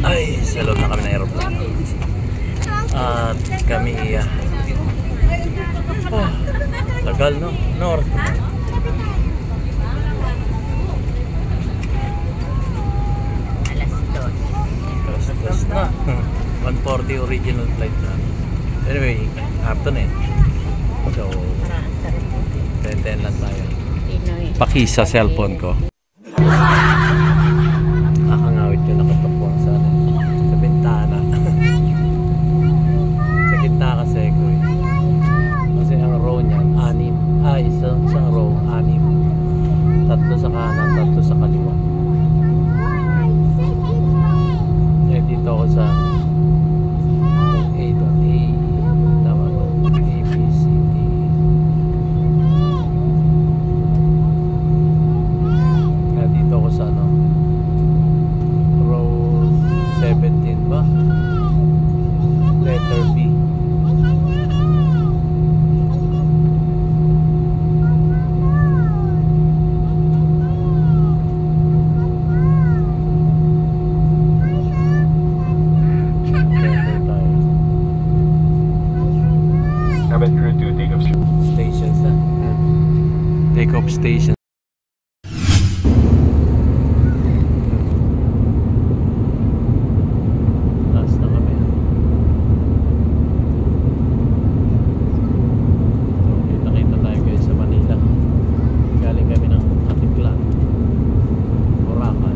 Ay, sa loob na kami ng aeroplano. At kami oh, tagal no? North. Alas 2 na. 140 original flight na. Anyway, afternoon so 10 lang tayo. Paki sa cellphone ko. Nakangawit ko, nakatapong sa bintana. Sa gitna kasi ko eh. Kasi ang row niyan, 6. Isang row, 6. 3 sa kanan, 3 sa kaliwa. Eh dito ako sa take-off station. Last na kami. So, kita-kita tayo guys sa Manila. Galing kami ng Atiklán, Boracay.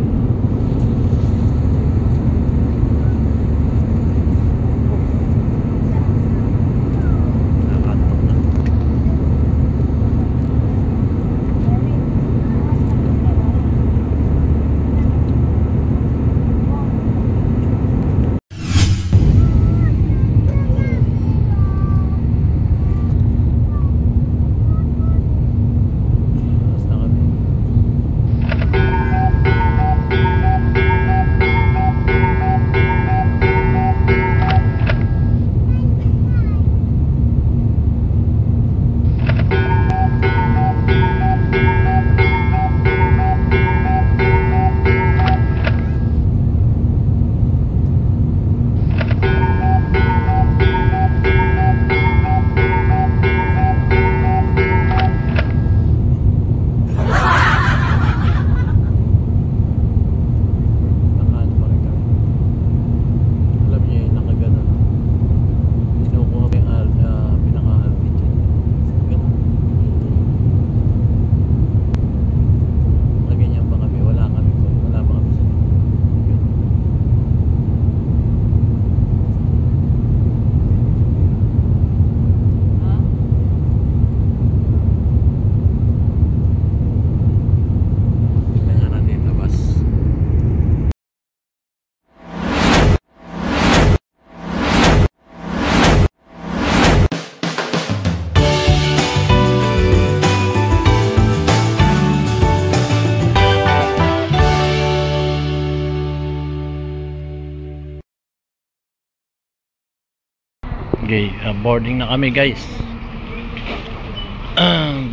Okay, boarding na kami guys.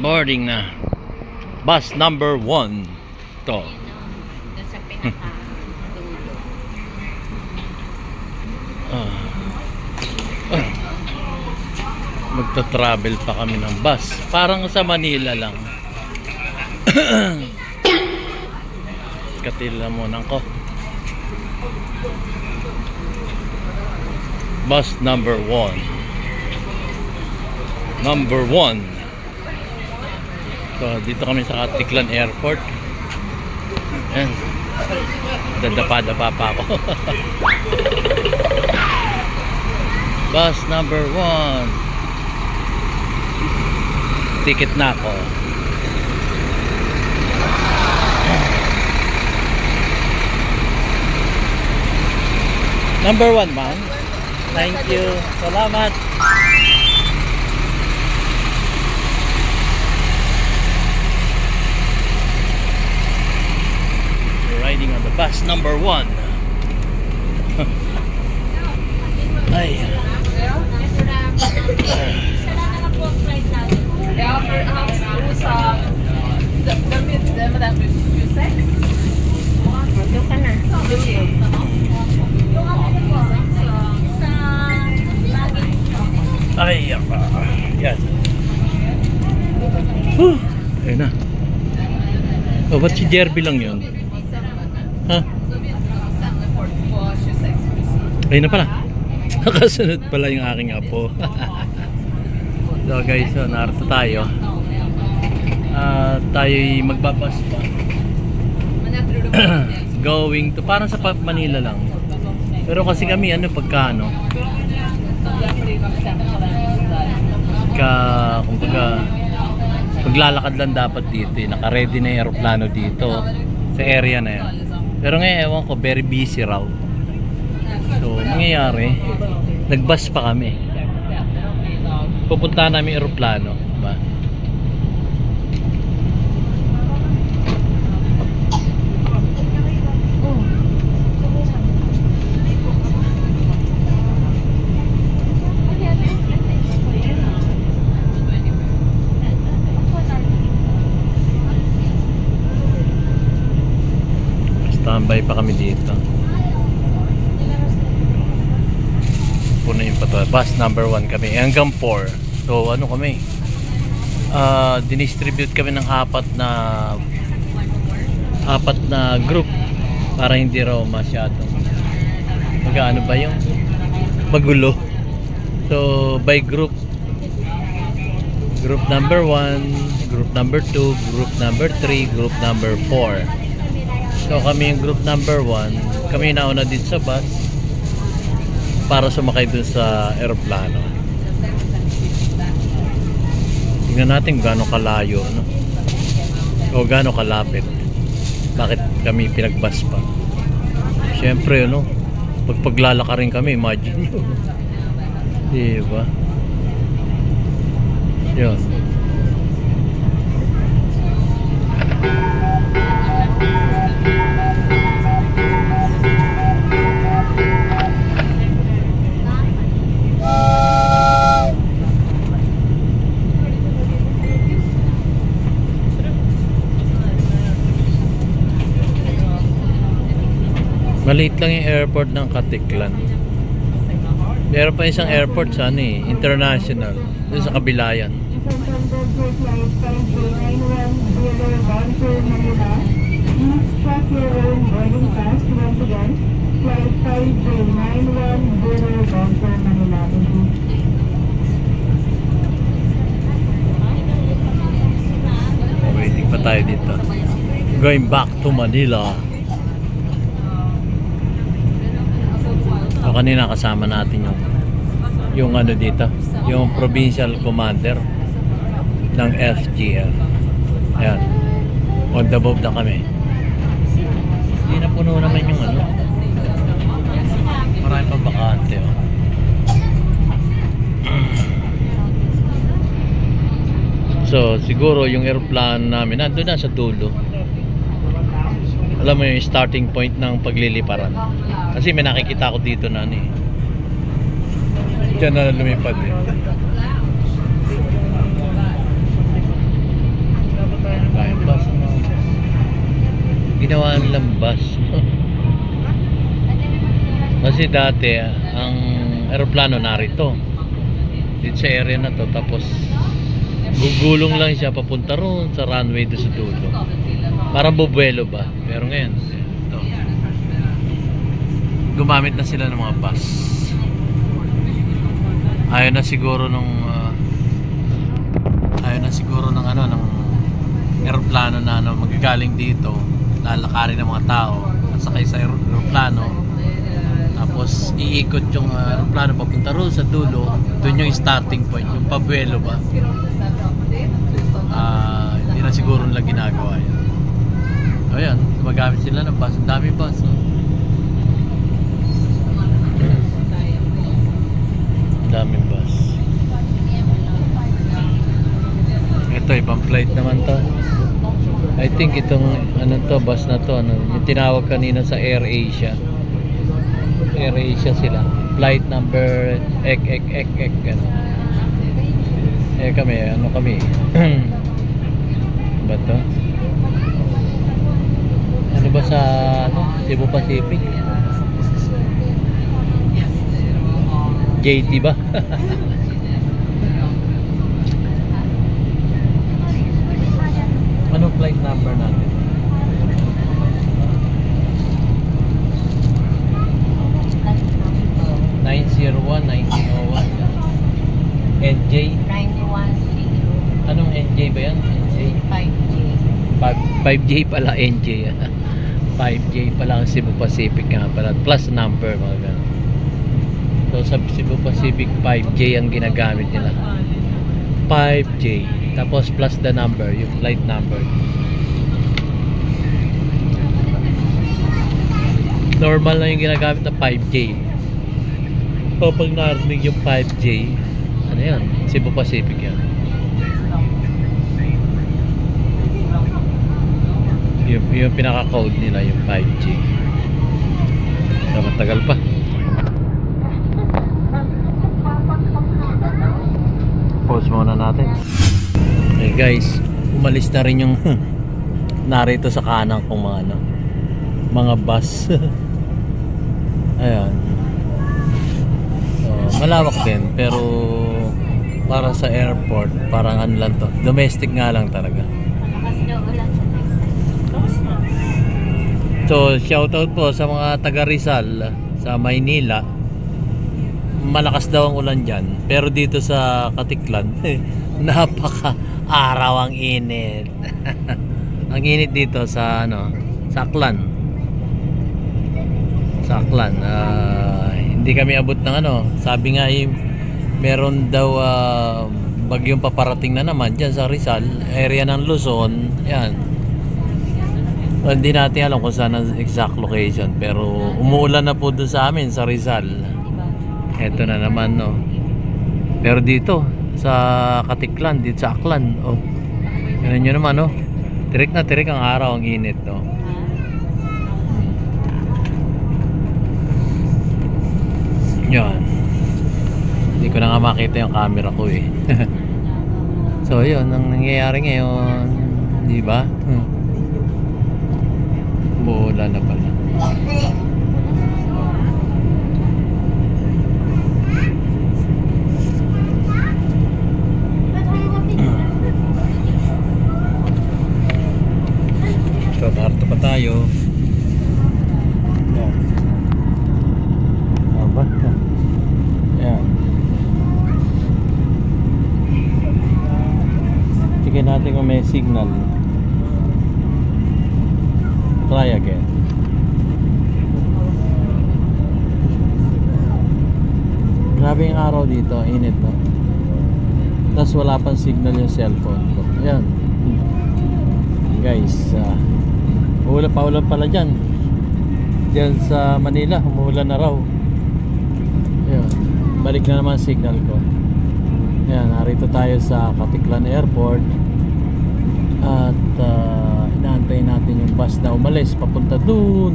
Boarding na. Bus number 1 to. Sa pinaka-dulo. Magta-travel pa kami ng bus. Parang sa Manila lang. Katila mo nang ko. Bus number 1. Number 1. So, dito kami sa Atiklán Airport. Ayan. Dadapa-dapa pa ako. Bus number 1. Ticket na ako. Number 1, ma'am. Thank you. Salamat. We're riding on the bus number 1. Ay. Si Jerby lang yun. Ha? Ayun na pala. Nakasunod pala yung aking apo. So guys, so narito tayo. Tayo'y magbabas pa. Going to, parang sa Manila lang. Pero kasi kami pagka kumbaga maglalakad lang dapat dito, naka-ready na yung aeroplano dito sa area na yan. Pero ngayon ewan ko, very busy raw. So nangyayari, nagbus pa kami. Pupunta namin aeroplano, diba? Standby pa kami dito. Puno yung pato. Bus number 1 kami hanggang 4. So kami, dinistribute kami ng apat na group para hindi raw masyado ba yung magulo. So by group number 1, group number 2, group number 3, group number 4. So kami yung group number 1, kami nauna din sa bus para sumakay dun sa aeroplano. Tingnan natin gaano kalayo, o gaano kalapit. Bakit kami pinagbus pa? Siyempre paglalaka rin kami, imagine nyo. Diba? Yun. Maliit lang yung airport ng Katiklan. Meron pa isang airport sa international. Doon sa kabila yan. Waiting pa tayo dito. Going back to Manila. So kanina kasama natin yung dito, yung provincial commander ng FGF. Ayan, on the move na kami. Hindi na puno naman yung marami pa bakante. So siguro yung aeroplano namin nandun na sa dulo. Alam mo yung starting point ng pagliliparan. Kasi may nakikita ko dito na diyan na lumipad bus. Ginawa nilang bus. Kasi dati ang aeroplano narito dito sa area na to, tapos gugulong lang siya papunta roon sa runway doon sa dulo. Parang bubuelo ba? Pero ngayon gumamit na sila ng mga bus. Ayaw na siguro ng ng eroplano na magagaling dito, lalakarin ng mga tao at sakay sa eroplano, tapos iikot yung eroplano papunta roon sa dulo. Doon yung starting point, yung pabuelo ba. Hindi na siguro nila ginagawa yan. So yan, gumagamit sila ng bus. Ang dami bus. Daming bus. Ito ibang flight naman to. I think itong bus na to yung tinawag kanina sa AirAsia. AirAsia sila. Flight number ek kami kami ba to? Ano ba sa Cebu Pacific? JT ba? Ano flight number natin? 1901. NJ. 910. Anong NJ ba yan? NJ? 5G. 5J pala, NJ. 5J pala ang Cebu Pacific nga pala. Plus number mga ganun. So sa Cebu Pacific 5J ang ginagamit nila. 5J. Tapos plus the number, yung flight number. Normal na yung ginagamit na 5J. So pag narinig yung 5J, ano yan? Cebu Pacific yan. Yung pinaka-code nila yung 5G. So matagal pa. Pause muna natin. Okay guys, umalis na rin yung narito sa kanan kong mga ano, mga bus. Ayan. So, malawak din pero para sa airport, parang ano lang to. Domestic nga lang talaga. Malakas daw ulan. So, shoutout po sa mga taga Rizal sa Maynila. Malakas daw ang ulan dyan. Pero dito sa Katiklan, napaka-araw ang init. Ang init dito sa ano, sa Aklan. Sa Aklan. Hindi kami abot ng ano. Sabi nga meron daw bagyong paparating na naman dyan sa Rizal, area ng Luzon. Yan. Hindi natin alam kung saan ang exact location, pero umuulan na po doon sa amin sa Rizal. Eto na naman, no. Pero dito sa Katiklan, dito sa Aklan, oh. Yan nyo naman, no. Tirik na tirik ang araw, ang init, no. Yan. Hindi ko na nga makita yung camera ko, eh. So, yun ang nangyayari ngayon, di ba? Umuulan na pala. So, narito pa tayo. Yan. Aba. Yan. Tingnan natin kung may signal. Try again. Grabe yung araw dito, init, no? Tapos wala pang signal yung cellphone ko. Ayan. Guys, paulan pala dyan. Dyan sa Manila, umuulan na raw. Ayan. Balik na naman signal ko. Ayan, narito tayo sa Katiklan Airport. At inaantay natin yung bus na umalis papunta doon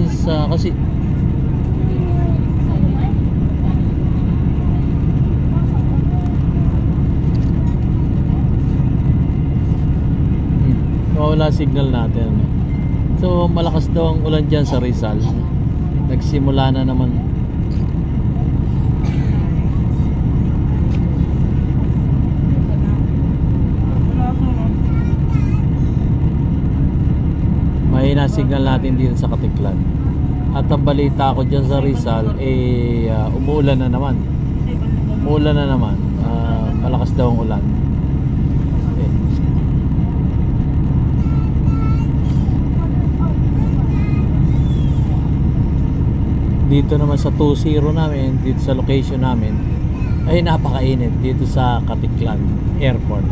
sa kasi wala signal natin. So malakas daw ang ulan dyan sa Rizal. Nagsimula na naman. Mahina signal natin dito sa Katiklan. At ang balita ko dyan sa Rizal umuulan na naman. Umuulan na naman. Malakas daw ang ulan. Okay. Dito naman sa 20 namin, dito sa location namin, ay napakainit dito sa Katiklan Airport.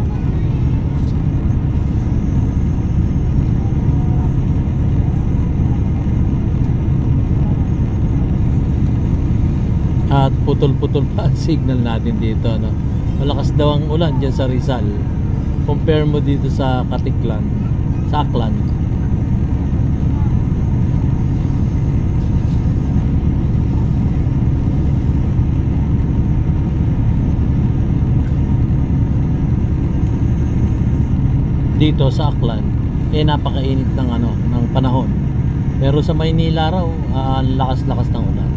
At putol-putol pa ang signal natin dito, no? Malakas daw ang ulan dyan sa Rizal. Compare mo dito sa Katiklan, sa Aklan. Dito sa Aklan, napakainit ng ng panahon. Pero sa Maynila raw, lakas-lakas ng ulan.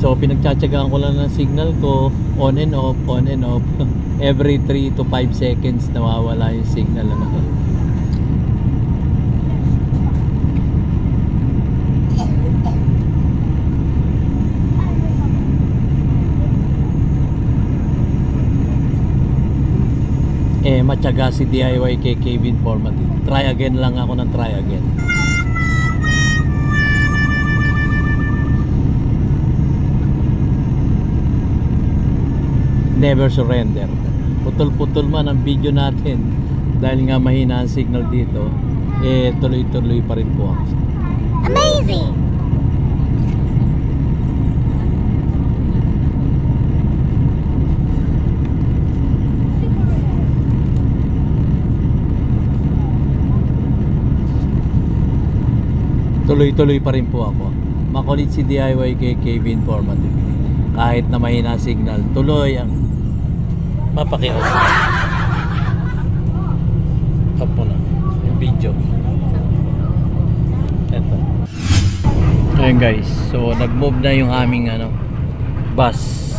So pinagtsatsagaan ko lang ng signal ko, on and off, on and off. Every 3 to 5 seconds nawawala yung signal, ano. Matyaga si DIY kay Kevin Formative. Try again lang ako ng try again. Never surrender. Putol-putol man ang video natin dahil nga mahina ang signal dito, tuloy-tuloy pa rin po ako. Amazing! Tuloy-tuloy pa rin po ako. Makulit si DIY kay Kevin Formative. Kahit na mahina signal, tuloy ang mapakiaw. Up mo na yung video. Eto. Ayun guys, so nag-move na yung aming bus.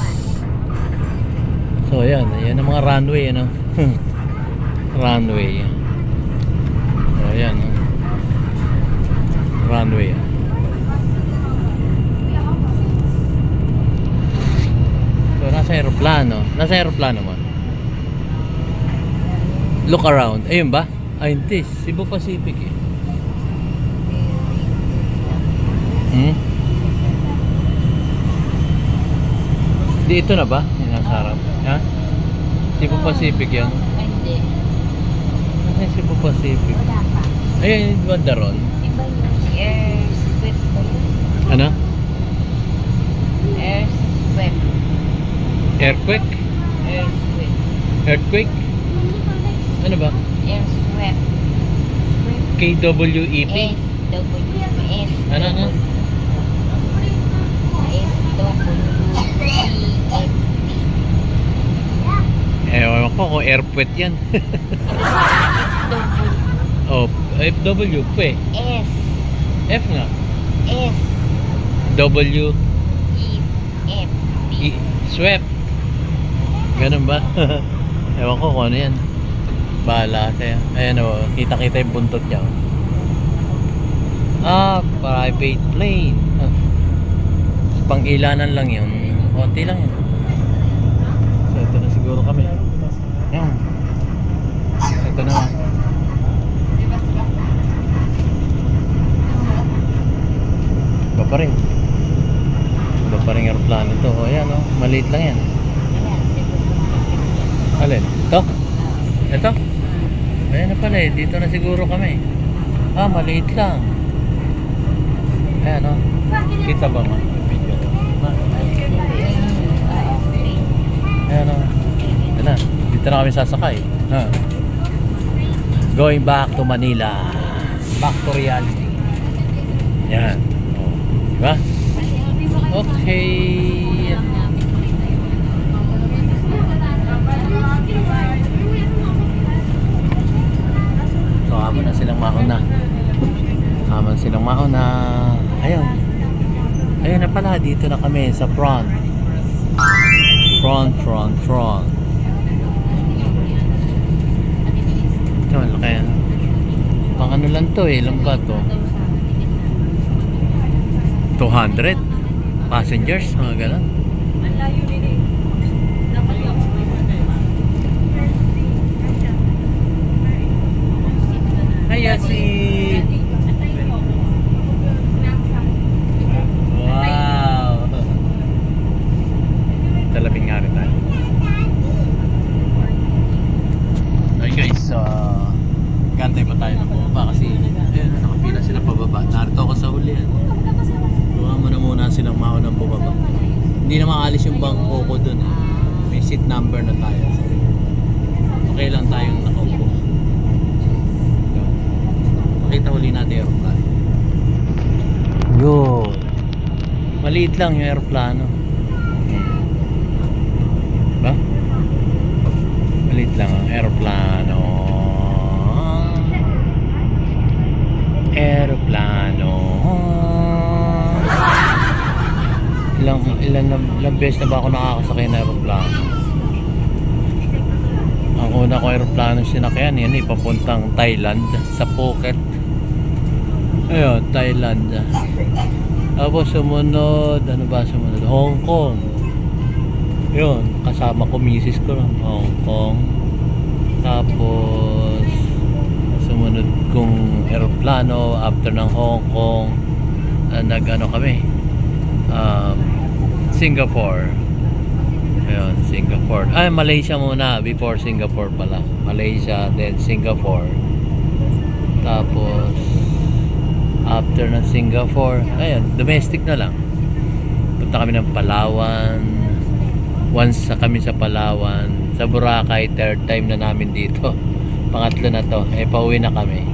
So ayan ang mga runway, runway. So ayan, runway. So nasa aeroplano mo. Look around. Ayun ba? Ayun, this Cebu Pacific eh. Di ito na ba? Yung nasa harap. Ha? Cebu Pacific yan. Hindi. Ay, Cebu Pacific. Wala pa. Ayun, banda ron. Iba yung air sweep ba yun? Ano? Air sweep. Earthquake? Air sweep. Earthquake? Ano ba? Air sweep. KWEP? S-W-S. Ano? S-W-E-F-P. Ewan ko kung airport yan. Oh, FW po eh. S. F nga. S. W. E. F. E. Swept. Ganun ba? Ewan ko kung ano yan. Bahala kaya. Ayan o, kita-kita yung buntot niya. Private plane. Pang-ilanan lang yun. Konti lang yun. So ito na siguro kami. Yan. Ito na. Iba pa rin. Iba pa rin aeroplano ito. O yan o, maliit lang yan. Alin? Ito? Ito? Ayan na pala eh. Dito na siguro kami. Maliit lang. Ayan o. Kita ba ma? Video ko. Ayan o. Ayan na. Dito na kami sasakay. Going back to Manila. Back to reality. Yan. O. Diba? Okay. So, habang na silang mauna. Ayun. Ayun na pala. Dito na kami sa front. Front. Ito, laki. Pang ano lang to eh. Ilang ba to? 200 passengers, mga ganun. Hi, Yasi. Wow. Talapin nga rin tayo. Okay guys, gantay pa tayo ng bumaba kasi nakapila sila pababa. Narito ako sa huli. Tuwa mo na muna silang maunang bumaba. Hindi na maalis yung bangko ko dun. May seat number na tayo. Okay lang tayong nakaupo. Pakita huli natin yung aeroplano. Yun. Maliit lang yung aeroplano. Diba? Maliit lang ang aeroplano. Ilan ilang beses na ba ako nakakasakay na aeroplano. Ang una ko aeroplano sinakyan yan papuntang Thailand sa Phuket. Ayun, Thailand. Tapos sumunod, ano ba sumunod? Hong Kong. Yun, kasama ko misis ko lang, Hong Kong. Tapos sumunod kong aeroplano after ng Hong Kong, nag-ano kami, Singapore. Ayun, Singapore. Ay, Malaysia muna before Singapore pala. Malaysia, then Singapore. Tapos after ng Singapore, ayun, domestic na lang. Punta kami ng Palawan. Once kami sa Palawan. Sa Boracay, third time na namin dito. Pangatlo na to. Pauwi na kami.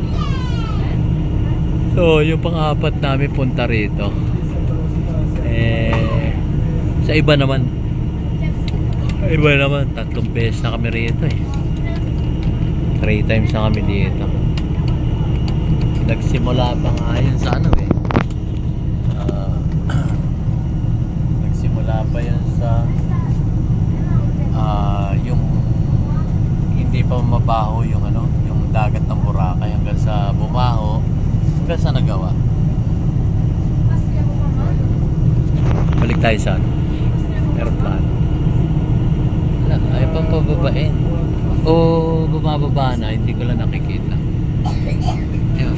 So, yung pang-apat namin punta rito. Sa iba naman. Tatlong beses na kami rito 3 times na kami dito. Nagsimula pa nga yun sa ano nagsimula pa yun sa yung hindi pa mabaho yung ano, yung dagat ng Boracay hanggang sa bumaho, hanggang sa nagawa. Balik tayo sa aeroplano. Ay pang pababain. O bumababa na, hindi ko lang nakikita. Ayun.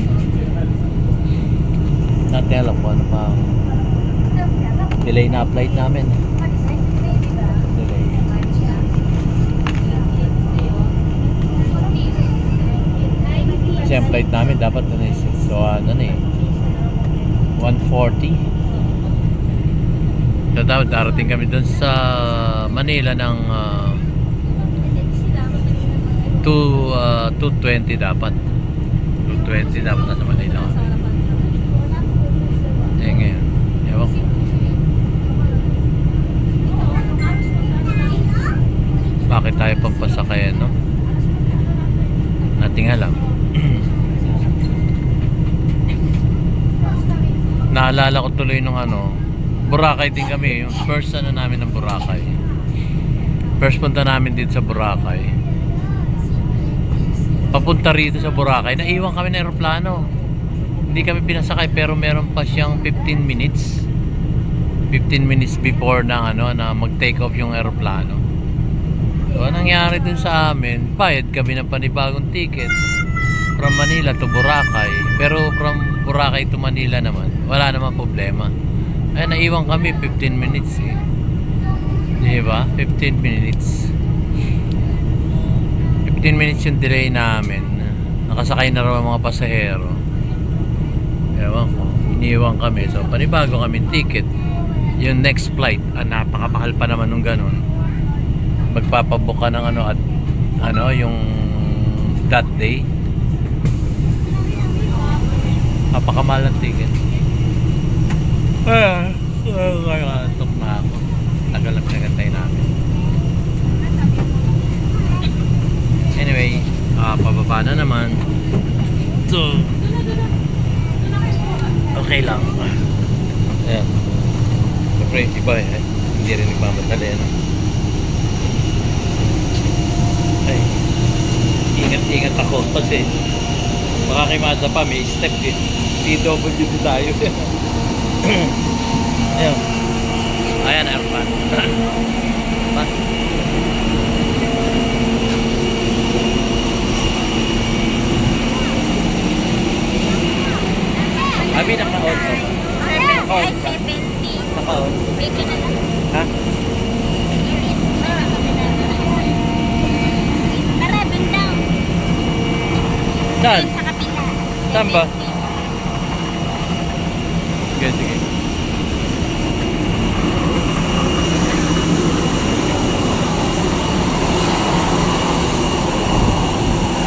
Natin alam ko ano pa delay na flight namin. Delay. Kasi ang flight namin dapat ano eh, so ano eh 1:40. So dapat darating kami dun sa Manila ng 2:20 dapat. 2:20 dapat nasa Manila kami. Ngayon, ewan ko. Bakit tayo pampasakayan, no? Nating alam. Naalala ko tuloy nung ano, Boracay din kami, yung first ano namin ng Boracay. First punta namin dito sa Boracay. Papunta rito sa Boracay, naiwan kami ng aeroplano. Hindi kami pinasakay pero meron pa siyang 15 minutes. 15 minutes before na ano na mag-take off yung aeroplano. So, anong nangyari dun sa amin, bayad kami ng panibagong ticket from Manila to Boracay. Pero from Boracay to Manila naman, wala naman problema. Ay, naiwan kami 15 minutes eh. Diba? 15 minutes. 15 minutes yung delay namin. Nakasakay na raw ang mga pasahero. Ewan ko. Iniwan kami. So, panibago kami ticket. Yung next flight, napakamahal pa naman nung ganun. Magpapabook ka ng ano at ano, yung that day. Napakamahal ng ticket. Tok na ako. Tagal lang pinagantay namin. Anyway, pababa na naman. So, okay lang. Ayan. Siyempre, iba hindi rin nagmamadali. Ano? Ay, ingat-ingat ako kasi baka kay Mazda pa may step eh. PWD tayo. Ayan. Ayan, airpan. Abi, naka-on ka ba? Ay, 70. Naka-on? Medyo na lang. Ha? Tara, dun daw. Saan? Sa kapila. Saan ba? Sige, sige.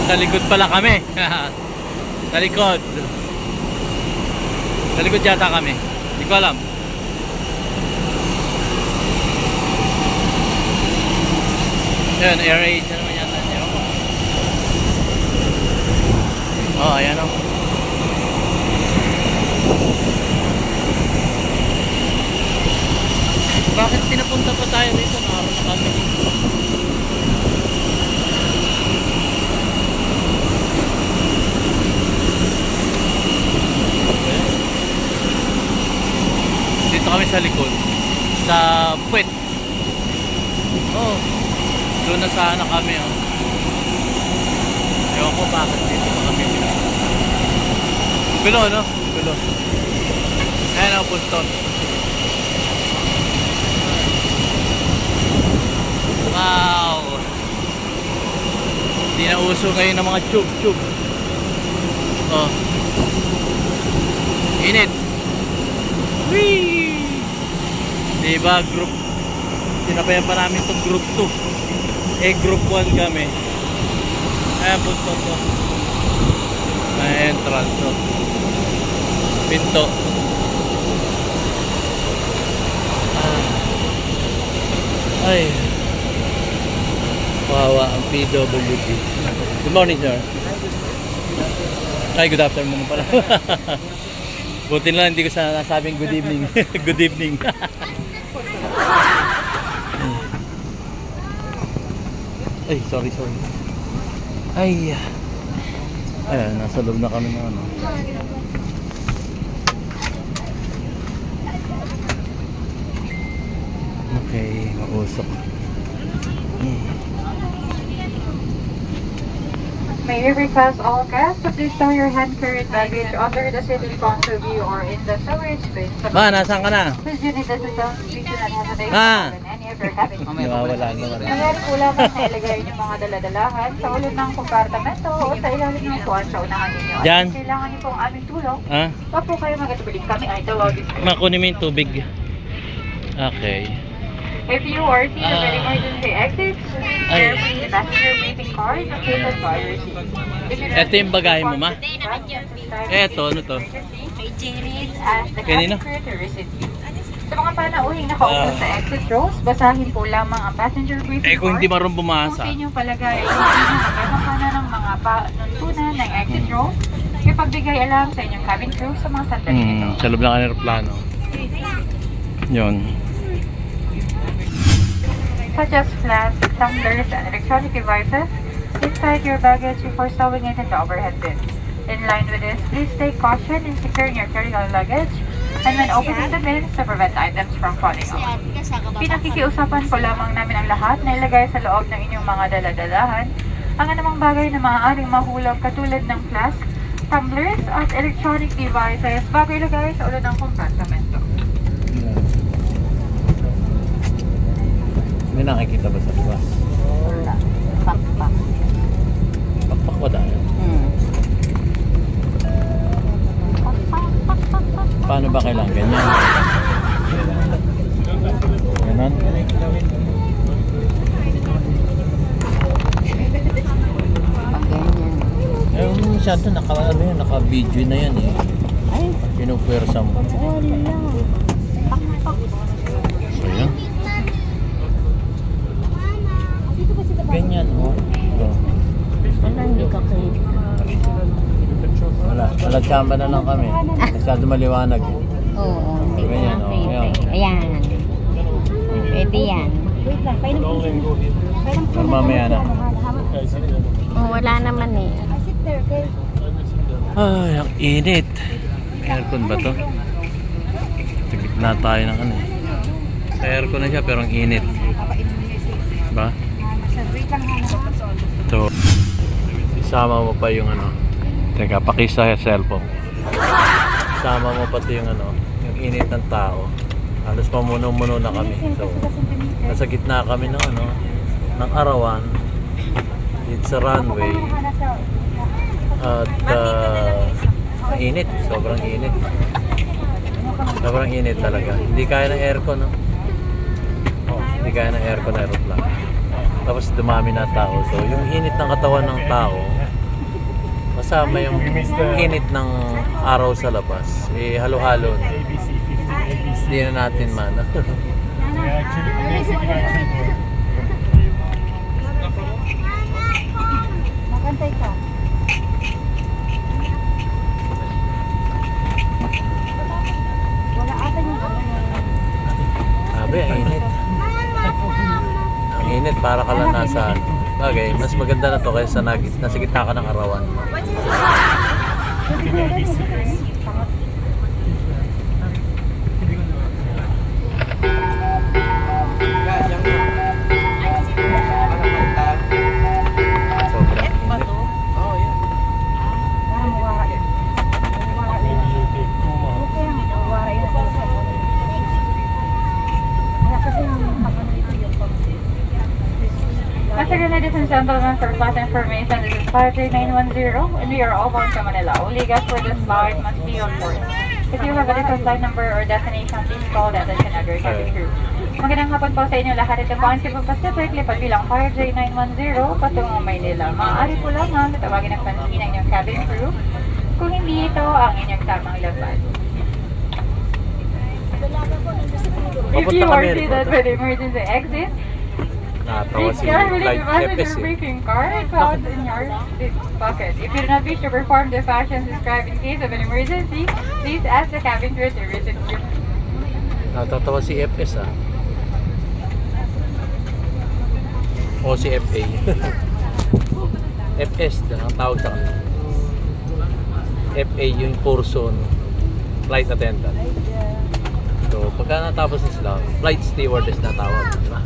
Sa likod pala kami. Sa likod. Sa likod yata kami. Hindi ko alam. Ayan, AirAsia naman yata. Ewan ko. Oh, ayan o. Bakit pinapunta pa tayo dito? Naroon na kami dito. Dito kami sa likod. Sa puwet. Oh. Doon na sana kami. Oh. Ewan ko bakit dito pa kami. Gulo, no? Gulo. Ayan ang Puston. Wow! Hindi na uso ngayon ng mga tube. Oh. Init. Whee! Diba group? Sinabayan pa namin itong group 2. Group 1 kami. Ayan Puston to. May entrance to. Pinto. Ay. Wawa ang PWD. Good morning, sir. Ay, good afternoon pala. Buti na lang hindi ko sana nasabing good evening. Good evening. Ay, sorry. Ay. Ayan, nasa loob na kami ng ano. Okay, mausok. May we request all guests to please stow your hand-carried baggage under the seated sponsor view or in the storage space. Ma, nasaan ka na? Please you need assistance, please do not hesitate to Ah. call in any of your cabin. Nawawala naman. Nangyari po lamang na ilagay yung mga daladalahan sa ulo ng kompartamento o sa ilalim ng upuan sa unahan ninyo. At Diyan. kung kailangan niyo pong aming tulong, Ha? wag po kayo magatubiling, kami ay tawagin. Makunin mo yung tubig. Okay. If you are seated at emergency exits, Ay. carefully the passenger briefing card located by your seat. If you Ito yung bagahe mo, ma? Eto, ano to? May Jared as the Kanino? cabin crew to receive you. Sa mga panauhing nakaupo sa exit rows, basahin po lamang ang passenger briefing Eh, kung hindi card. marunong bumasa. Kung sa inyong palagay ay hindi nyo magkakapana ng mga panuntunan ng exit row, ipagbigay alam sa inyong cabin crew sa mga sandali nito. Sa loob ng aeroplano. Yun. Such as flasks, tumblers, and electronic devices inside your baggage before stowing it in the overhead bin. In line with this, please take caution in securing your carry-on luggage and when opening the bins to prevent items from falling off. Pinakikiusapan po lamang namin ang lahat na ilagay sa loob ng inyong mga daladalahan ang anumang bagay na maaaring mahulog katulad ng flask, tumblers, at electronic devices bago ilagay sa ulo ng kompartamento. May nakikita ba sa labas? Wala. Pakpak. Pakpak ba tayo? Paano ba kailangan? Ganyan? Ganon? Eh, masyado naka-video na yan eh. Ay, Pinupwersa mo. wala. Pakpak. So yan. Ganyan oh. Wala, hindi ka kita. Wala tsamba na lang kami. Masyado maliwanag eh. Oo, hindi ko Ganyan, oh, nakita. ayan. Ayan. Pwede yan. Pero mamaya na. Oh, wala naman eh. Ay, ang init. May aircon ba to? Sa gitna tayo ng ano eh. Sa aircon na siya pero ang init. Diba? So, isama mo pa yung ano. Teka, pakisa yung cellphone. Isama mo pati yung ano, yung init ng tao. Halos pamuno-muno na kami. So, nasa gitna kami ng ano, ng arawan. Dito sa runway. At ang init, sobrang init. Sobrang init talaga. Hindi kaya ng aircon, no? Oh, hindi kaya ng aircon na aeroplano. Tapos dumami na tao. So, yung init ng katawan ng tao, kasama yung init ng araw sa labas, eh halo-halo na. Hindi na natin man. Magantay ka. Wala ata yung Sabi, ang init. nasa bagay, mas maganda na to kaysa nasa gitna ka ng arawan. Sobrang init. Once again, ladies and gentlemen, for class information, this is 53910 and we are all bound to Manila. Only guests for this flight must be on board. If you have a different flight number or destination, please call the attention of your cabin crew. Magandang hapon po sa inyo lahat. Ito po ang Cebu Pacific, lipat bilang 53910 patungong Maynila. Maaari po lamang tawagin ng pansin ang inyong cabin crew kung hindi ito ang inyong tamang laban. If you are seated with emergency exit, Natawa please si carefully Flight deposit FS your eh. briefing card found in your seat pocket. If you do not wish to perform the actions described in case of an emergency, please ask the cabin crew to visit you. Natatawa si FS ah. O si FA. FS, ang tawag sa kanila. FA yung person, flight attendant. So, pagka natapos na sila, flight stewardess na tawag, di ba?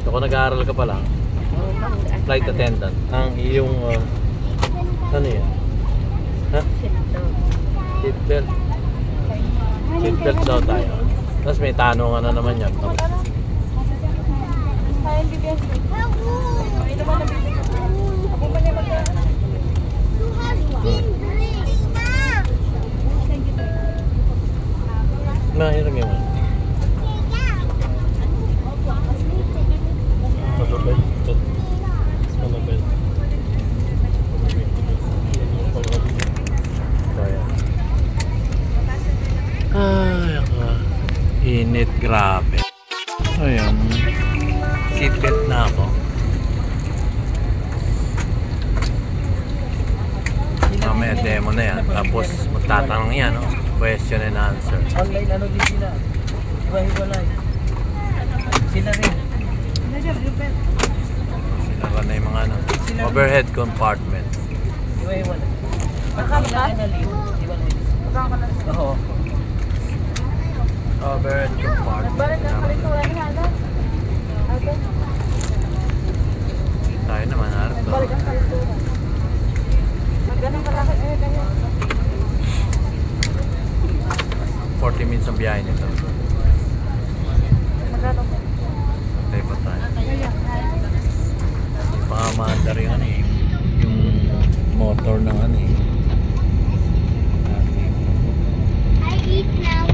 So, kung nag-aaral ka pa lang, flight attendant, ang iyong, ano yan? Ha? Seatbelt. Seatbelt daw tayo. Tapos may tanong na naman yan. Mahirap yun. Ay, init, grabe. Ayun, seatbelt na ako. Mamaya demo na yan. Tapos magtatanong yan, no? Question and answer. Online ano din sila. Iba-hiwalay. Sila rin. Sila na yung mga ano, overhead compartment. Iba-hiwalay. Oo. Overhead compartment. Tayo naman, harap to. 40 minutes ang biyahe nito. Tayo pa tayo. Baka maandar yung ano eh. Yung motor ng ano eh. I eat now,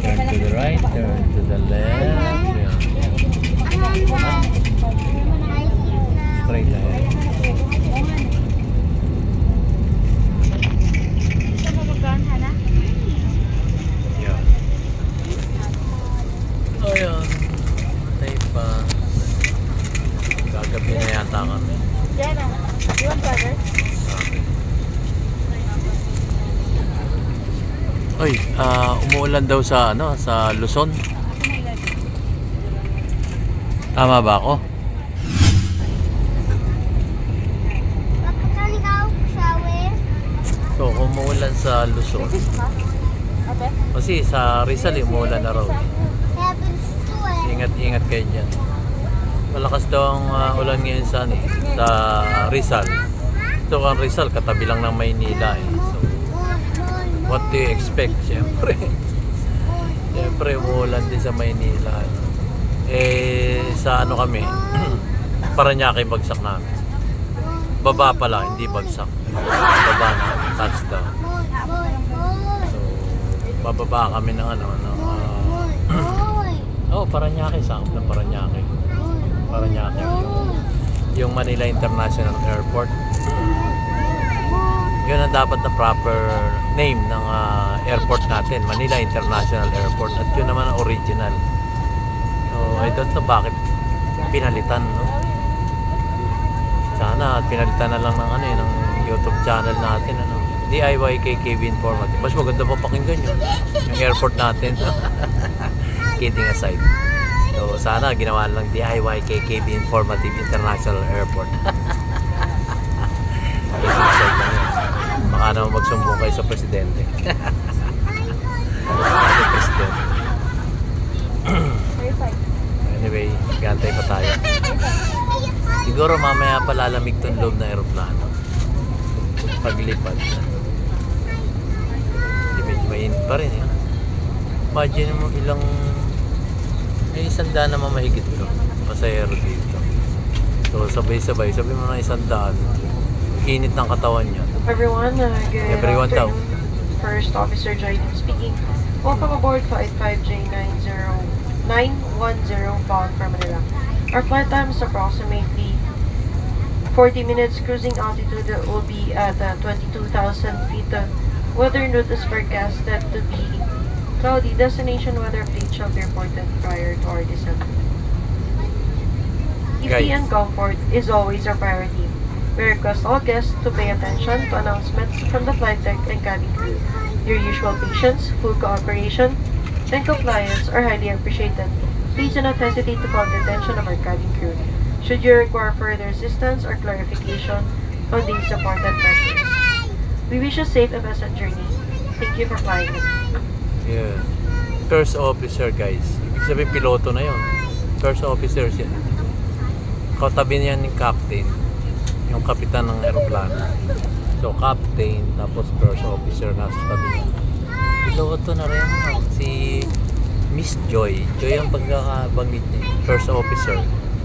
Turn to the right, turn to the left. Yeah. Straight ahead. Yeah. Oh, yun. Tayo pa. Gagabi na yata kami. Jenna, you want burger? Oy, umuulan daw sa ano, sa Luzon. Tama ba ako? So, umuulan sa Luzon. Kasi sa Rizal, umuulan na raw. Ingat-ingat kayo dyan. Malakas daw ang ulan ngayon sa, sa Rizal. So, ang Rizal, katabi lang ng Maynila eh. So, what do you expect? Siyempre. Siyempre, umuulan din sa Maynila. Eh, sa ano kami, Paranaque bagsak namin. Baba pala, hindi bagsak. Baba na, touchdown. So, bababa kami ng ano, oh, Paranaque, sakop ng Paranaque. Paranaque, yung Manila International Airport. Yun ang dapat na proper name ng airport natin, Manila International Airport. At yun naman ang original. So, I don't know bakit pinalitan, no? Sana pinalitan na lang ng ano ng YouTube channel natin, ano, DIY KKB Informative. Mas maganda pa pakinggan yun, yung airport natin. Kidding aside. So sana ginawa lang DIY KKB Informative International Airport. Isisag lang yun. Baka naman magsumbong kayo sa presidente. Presidente. Anyway, gantay pa tayo. Siguro mamaya pa lalamig tong loob ng aeroplano. Paglipad. Medyo mainit pa rin eh. Imagine mo ilang may 100 naman mahigit to pasahero dito. So sabay-sabay, sabi mo na 100, init ng katawan niya. Everyone, good Everyone daw. afternoon. First Officer Joyden speaking. Welcome aboard Flight 5J910 bound for Manila. Our flight time is approximately 40 minutes. Cruising altitude will be at 22,000 feet. Weather notice forecasted to be cloudy. Destination weather update shall be reported prior to our descent. Safety and comfort is always our priority. We request all guests to pay attention to announcements from the flight deck and cabin crew. Your usual patience, full cooperation, and compliance are highly appreciated. Please do not hesitate to call the attention of our cabin crew should you require further assistance or clarification on these supported measures. We wish you a safe and pleasant journey. Thank you for flying with us. Yeah. First officer guys. Ibig sabihin piloto na yun. First officer siya. Katabi niya ng captain. Yung kapitan ng aeroplano. So captain, tapos first officer nasa tabi niya. Piloto na rin si Miss Joy. Joy ang pagkakabanggit niya. First officer,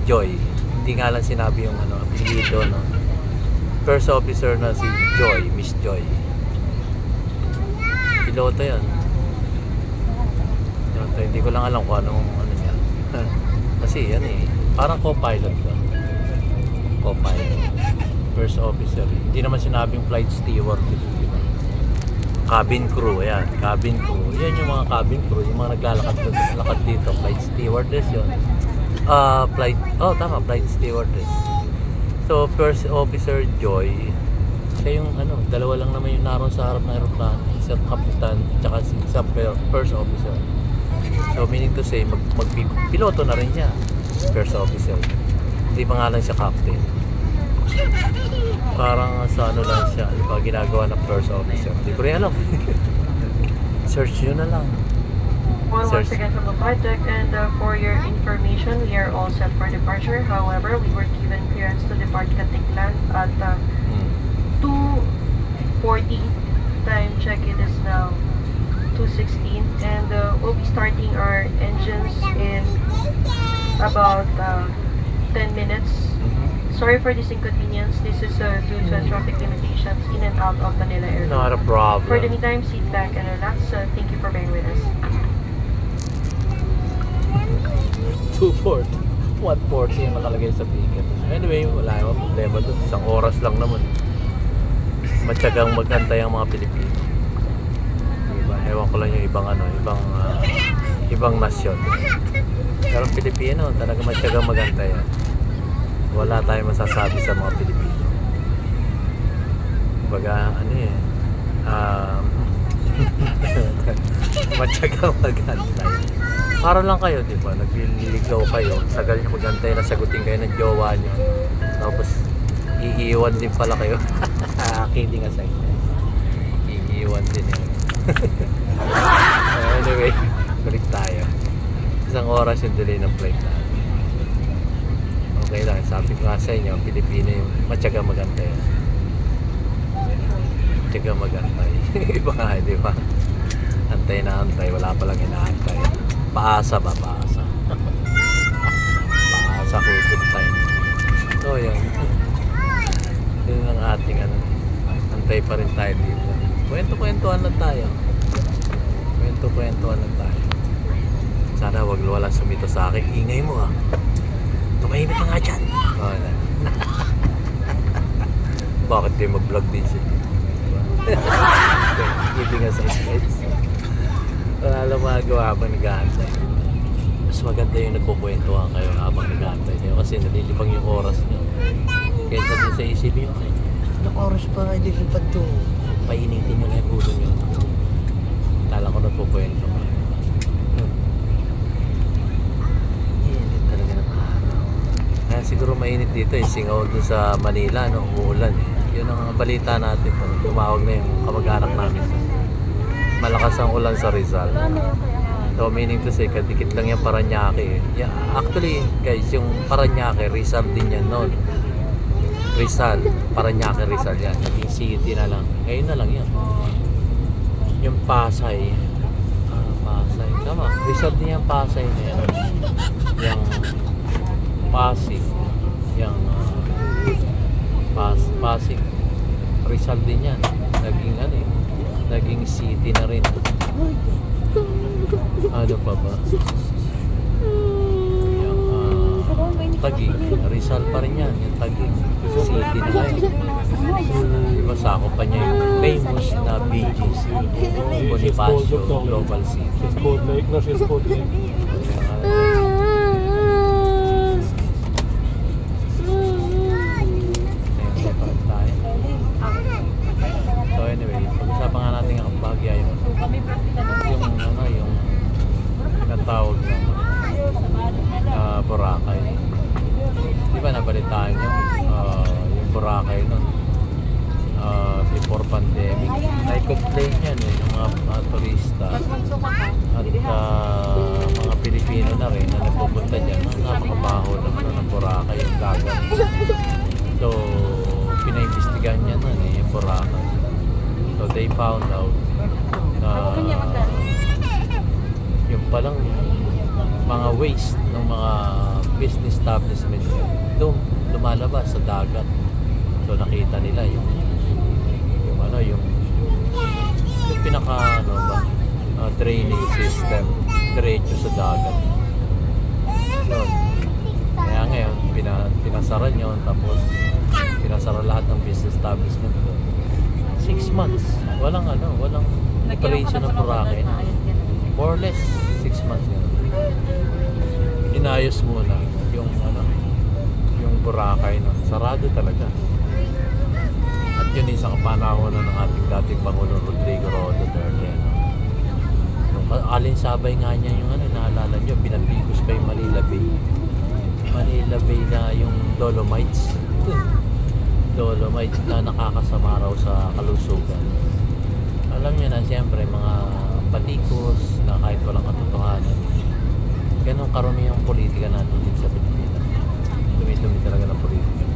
Joy. Hindi nga lang sinabi yung apelyido, no? First officer na si Joy, Miss Joy. Piloto yan. Piloto, hindi ko lang alam kung ano niya. Kasi yan eh, parang co-pilot ka. Co-pilot. First officer. Hindi naman sinabing flight steward. Cabin crew, ayan. Cabin crew. Yan yung mga cabin crew. Yung mga naglalakad dito. Flight stewardess yun. Flight stewardess. So, first officer Joy. Siya yung dalawa lang naman yung naroon sa harap ng aeroplano. Isang kapitan, tsaka isang first officer. So, meaning to say, piloto na rin siya. First officer. Hindi pa nga lang siya captain. Parang sa lang siya, di ba, ginagawa ng first officer. Hindi ko rin alam. Search yun na lang. Once again from the flight deck, and for your information, we are all set for departure. However, we were given clearance to depart Katiklan at 2:40. Time check, it is now 2:16, and we'll be starting our engines in about 10 minutes. Sorry for this inconvenience. This is due to traffic limitations in and out of Manila Airport. Not a problem. For the meantime, sit back and relax. Thank you for being with us. 2:40. 1:40 yung nakalagay sa ticket. Anyway, wala yung problema doon. Isang oras lang naman. Matyagang magantay ang mga Pilipino. Diba? Ewan ko lang yung ibang nasyon. Pero Pilipino, talaga matyagang magantay. Wala tayong masasabi sa mga Pilipino. Baga, matyagang magantay. Para lang kayo, di ba? Nagliligaw kayo, tagal nyo magantay na sagutin kayo ng jowa nyo. Tapos, iiwan din pala kayo. Kidding aside. Iiwan din yun. Anyway, balik tayo. Isang oras yung delay ng flight natin. Okay lang, sabi ko nga sa inyo, Pilipino yung matyaga magantay. Matyaga magantay. Iba nga, di ba? Antay na antay, wala palang inaantay. Paasa ba? Paasa. Paasa hugot time. So yun. Yun ang ating antay pa rin tayo dito. Kwento-kwentuhan lang tayo. Kwento-kwentuhan lang tayo. Sana wag walang sumito sa akin. Ingay mo ah. Tumahimik ka nga dyan. Oh, bakit kayo mag-vlog din siya? Giving us a space. Wala lang magawa habang nag-aantay. Mas maganda yung nagkukwentuhan kayo habang nag-aantay kayo kasi nalilibang yung oras nyo. Kaysa din sa isipin nyo, ilang oras pa hindi lipad to. Painitin nyo na yung ulo nyo. Kala ko nagkukwento. siguro mainit dito eh. Singaw doon sa Manila, no? Umuulan eh. Yun ang balita natin. Tumawag na yung kamag-anak namin. Malakas ang ulan sa Rizal. So meaning to say, kadikit lang yung Paranaque. Yeah, actually guys, yung Paranaque, Rizal din yan noon. Rizal, Paranaque, Rizal yan. Naging city na lang. Ngayon na lang yan. Yung Pasay. Pasay. Tama, Rizal din yung Pasay na yan. Yung Pasig. Yung Pasig. Rizal din yan. Naging ano eh. Naging city na rin. Ano pa ba? Yung Taguig, Rizal pa rin yan. Yung Taguig, city na ngayon. Diba sakop pa niya yung famous na BGC, Bonifacio Global City. So anyway, pag-usapan nga natin ang bahagya yung natawag na Boracay. Di ba nabalitaan nyo yung Boracay nun before pandemic, na-complain yan eh, ng mga turista at mga Pilipino na rin na nagpupunta dyan. Napakabaho naman ng Boracay yung dagat. So pinaimbestigahan niya nun eh, yung Boracay. So they found out yung palang mga waste ng mga business establishment doon lumalabas sa dagat. So nakita nila yung pinaka drainage system diretso sa dagat. Yun. Kaya ngayon pinasara nyo, tapos pinasara lahat ng business establishment doon. 6 months walang operation ng Boracay. More or less 6 months yun. Inayos muna yung Boracay, no? Sarado talaga. At yun isang kapanahon ng ating dating Pangulong Rodrigo Roa Duterte, no? Alinsabay nga niya yung naalala nyo, pinapigos pa yung Manila Bay na yung Dolomites na nakakasama raw sa kalusugan. Alam niyo na, siyempre mga patikos na kahit walang katotohanan, ganun karamihan politika natin dito sa Pilipinas. Dumi-dumi talaga ng politika.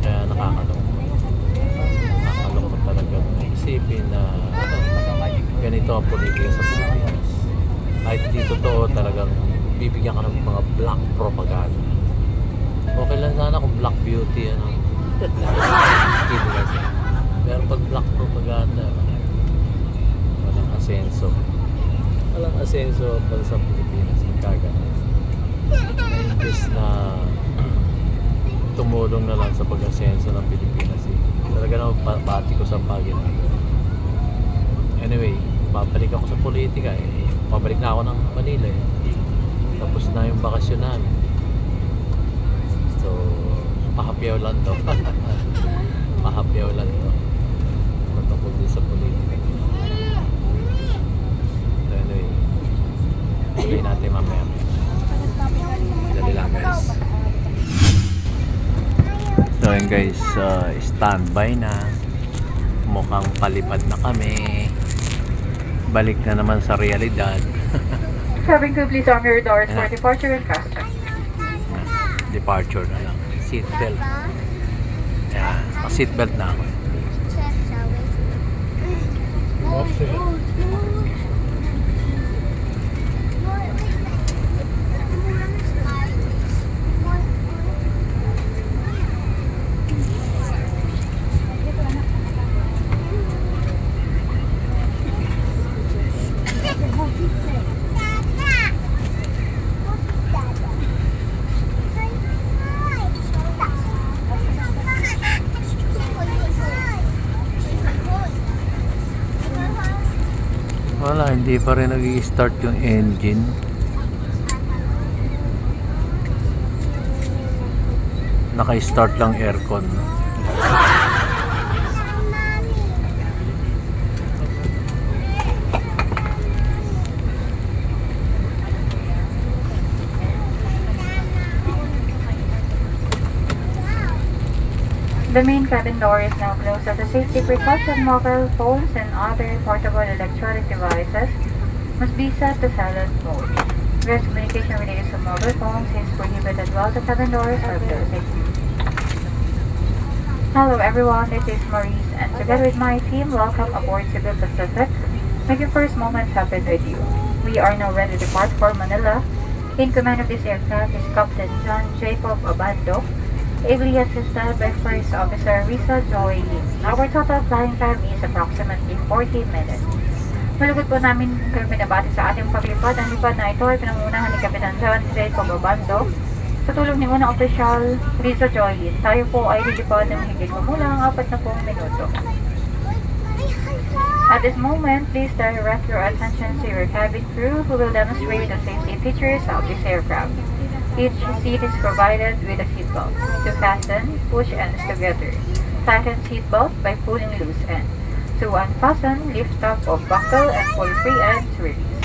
Kaya nakakalungkot talaga isipin na ganito ang politika sa Pilipinas. Kahit di totoo, talagang bibigyan ka ng mga black propaganda. Okay lang sana kung black beauty pero pag black propaganda, walang asenso para sa Pilipinas. Magkagano imbes na tumulong na lang sa pag-asenso ng Pilipinas talaga na pati ko sa pagina. Anyway, babalik ako sa politika pabalik na ako ng Manila tapos na yung bakasyon namin, so pahapyaw lang to matungkol din sa politika. So anyway, tuloy natin mamaya. Dali lang guys. So yun guys, standby na, mukhang palipad na kami, balik na naman sa realidad. Cabin crew, please arm your doors for departure and fasten. Departure na lang, seatbelt. Ayan, seatbelt na ako. Wala, hindi pa rin nag-i-start yung engine. Naka-start lang aircon. The main cabin door is now closed. As a safety precaution, mobile phones and other portable electronic devices must be set to silent mode. Voice communication with the use of mobile phones is prohibited while the cabin doors are closing. Hello everyone, this is Maurice, and together with my team, welcome aboard Cebu Pacific. Make your first moments happen with you. We are now ready to depart for Manila. In command of this aircraft is Captain John Jacob Abando, ably assisted by First Officer Risa Joy Lim. Our total flying time is approximately 40 minutes. Malugod po namin kayo binabati sa ating paglipad. Ang lipad na ito ay pinangunahan ni Kapitan John Jacob Abando sa tulong ni unang opisyal Risa Joy Lim. Tayo po ay lilipad ng higit kumulang 40 minuto. At this moment, please direct your attention to your cabin crew who will demonstrate the safety features of this aircraft. Each seat is provided with a seatbelt. To fasten, push ends together. Tighten seatbelt by pulling loose ends. To unfasten, lift up of buckle and pull free ends release.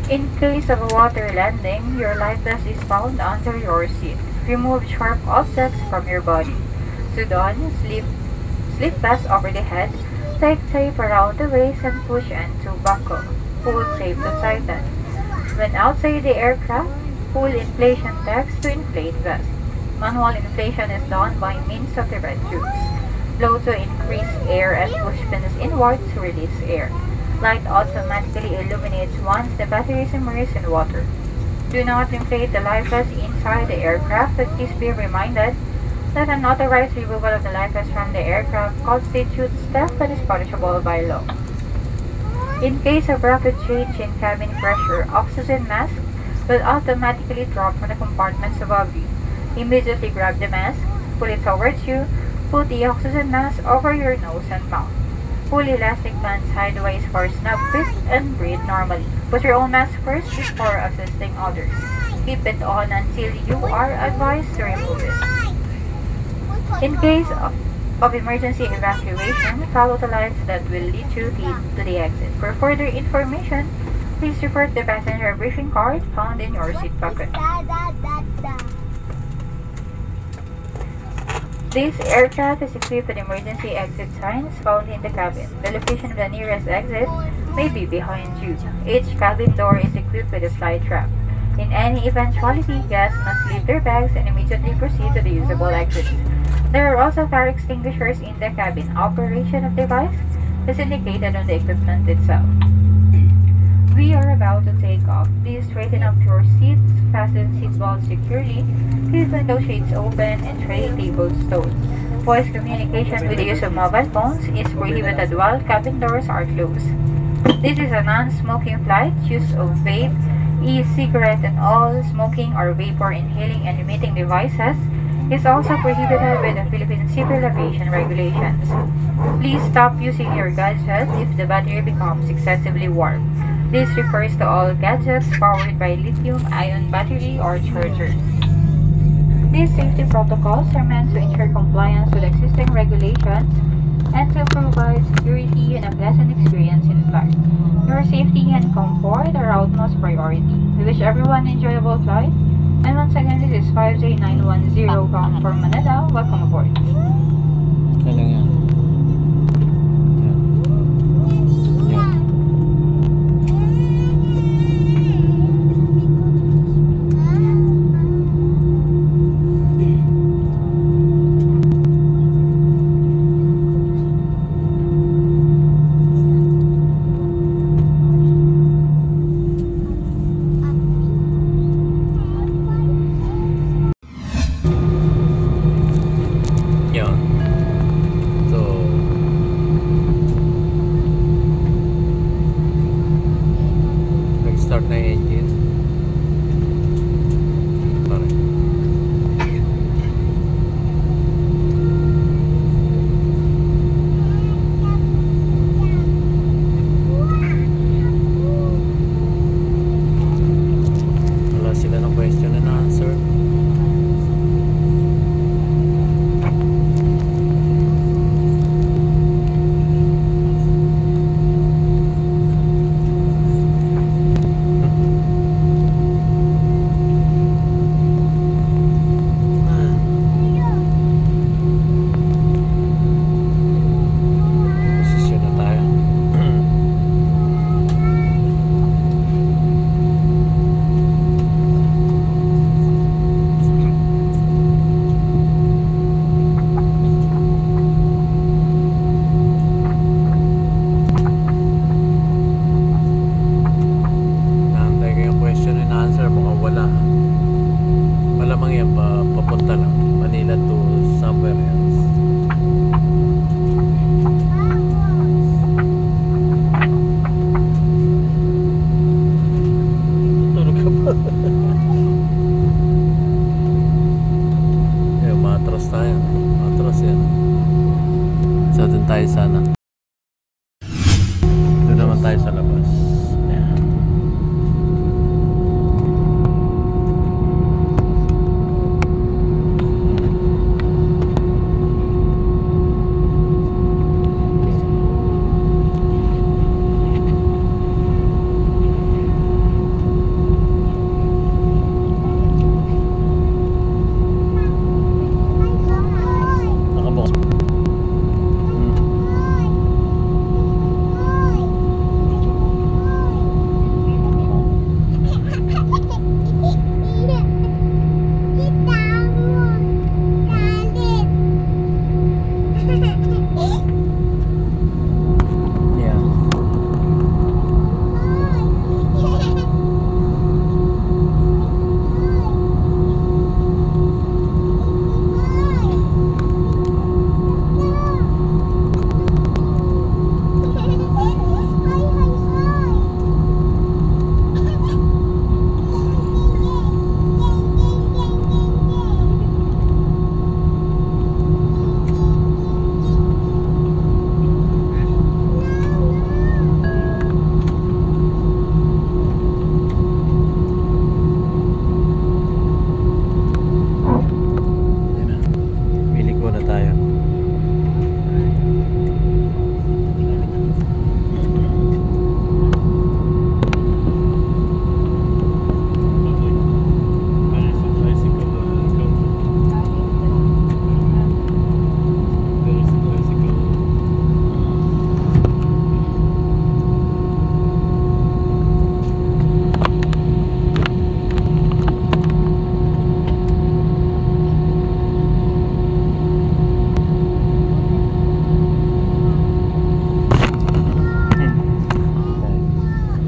In case of a water landing, your life vest is found under your seat. Remove sharp objects from your body. To don, slip vest over the head, take tape around the waist and push end to buckle. Pull tape to tighten. When outside the aircraft, pull inflation tags to inflate vest. Manual inflation is done by means of the red tubes. Blow to increase air and push pins inward to release air. Light automatically illuminates once the battery is immersed in water. Do not inflate the life vest inside the aircraft, but please be reminded that unauthorized removal of the life vest from the aircraft constitutes theft that is punishable by law. In case of rapid change in cabin pressure, oxygen mask will automatically drop from the compartments above you. Immediately grab the mask, pull it towards you, put the oxygen mask over your nose and mouth. Pull elastic bands sideways for snap fit and breathe normally. Put your own mask first before assisting others. Keep it on until you are advised to remove it. In case of emergency evacuation, follow the lines that will lead you to the exit. For further information, please refer to the passenger briefing card found in your seat pocket. This aircraft is equipped with emergency exit signs found in the cabin. The location of the nearest exit may be behind you. Each cabin door is equipped with a slide trap. In any eventuality, guests must leave their bags and immediately proceed to the usable exits. There are also fire extinguishers in the cabin. Operation of device is indicated on the equipment itself. We are about to take off. Please straighten up your seats, fasten seatbelts securely, keep window shades open, and tray tables stowed. Voice communication with the use of mobile phones is prohibited while cabin doors are closed. This is a non-smoking flight. Use of vape, e-cigarette, and all smoking or vapor inhaling and emitting devices is also prohibited by the Philippine Civil Aviation Regulations. Please stop using your gadgets if the battery becomes excessively warm. This refers to all gadgets powered by lithium-ion battery or chargers. These safety protocols are meant to ensure compliance with existing regulations and to provide security and a pleasant experience in flight. Your safety and comfort are our utmost priority. We wish everyone an enjoyable flight. And once again, this is 5J910 bound for Manila. Welcome aboard. Kailan yan? Malamang yan papunta lang Manila to somewhere else. Tulog ka ba? Ayun, matras tayo. Matras yan. So dun tayo sana. Doon naman tayo sa labas. Ayan. Nakabukas. Yeah. Ayan na. Biliko na tayo.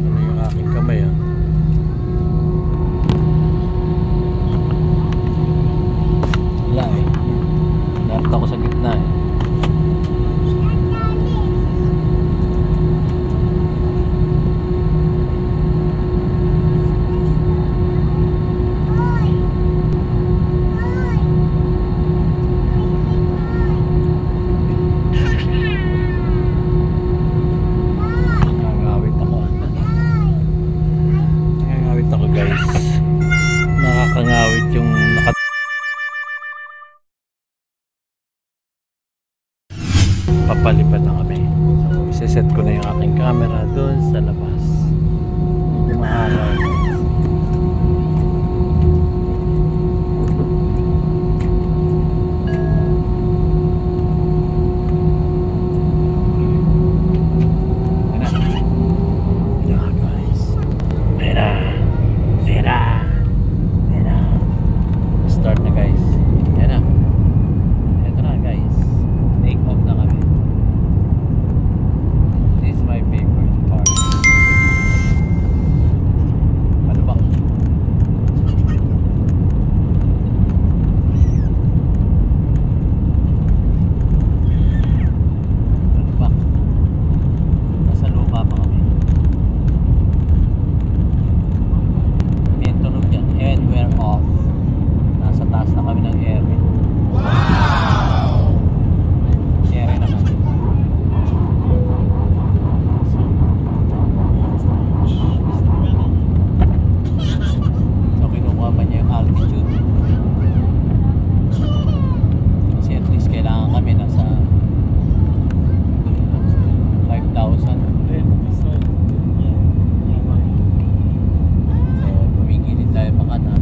Ano yung aking kamay ah? Wala eh. Dapat ako sa gitna eh. Nangangawit ako. Nangangawit ako guys. Nakakangawit yung papalipad na kami. So, iseset ko na yung aking camera doon sa labas. Medyo maaraw. Ayan na. Ayan na guys. Ayan na. Ayan na. Ayan na. Start na guys. Ayan na. Ito na guys. Take off na kami. This is my favorite part. Ano ba? Ano ba? Nasa lupa pa kami. May tunog dyan. And we're off. Nasa taas na kami ng area. Area naman. So kinukuha pa niya yung altitude. Kasi at least kailangan kami nasa 5,000. So pumigilid tayo makanan.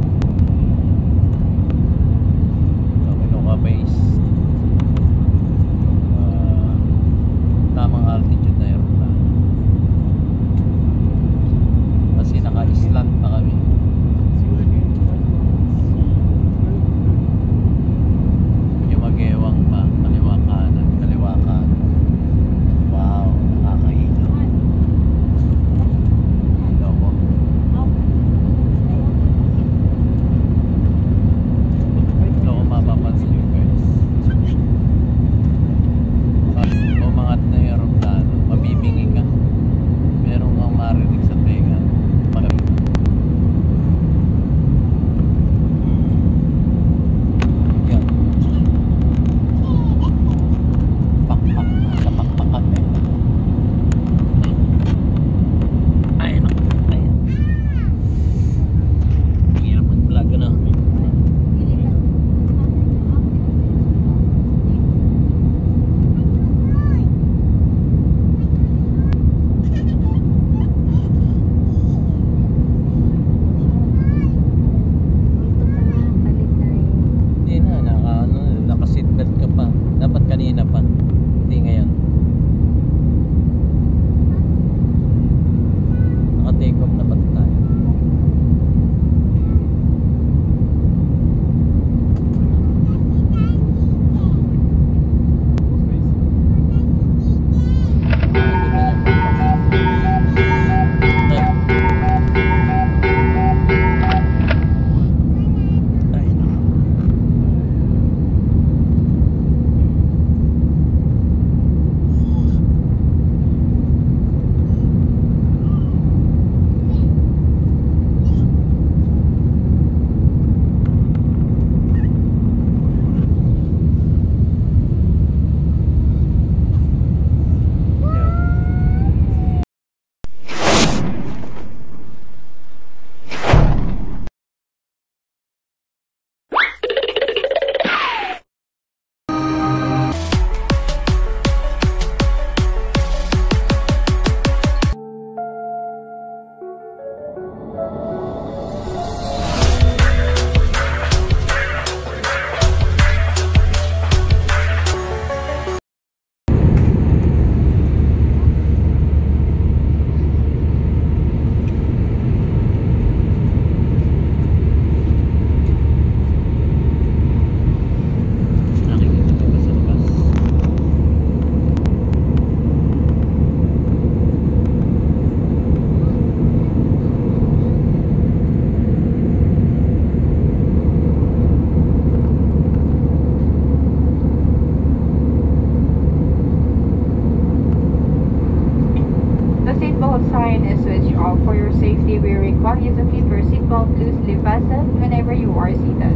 safety, we require you to keep your seatbelt loosely fastened whenever you are seated.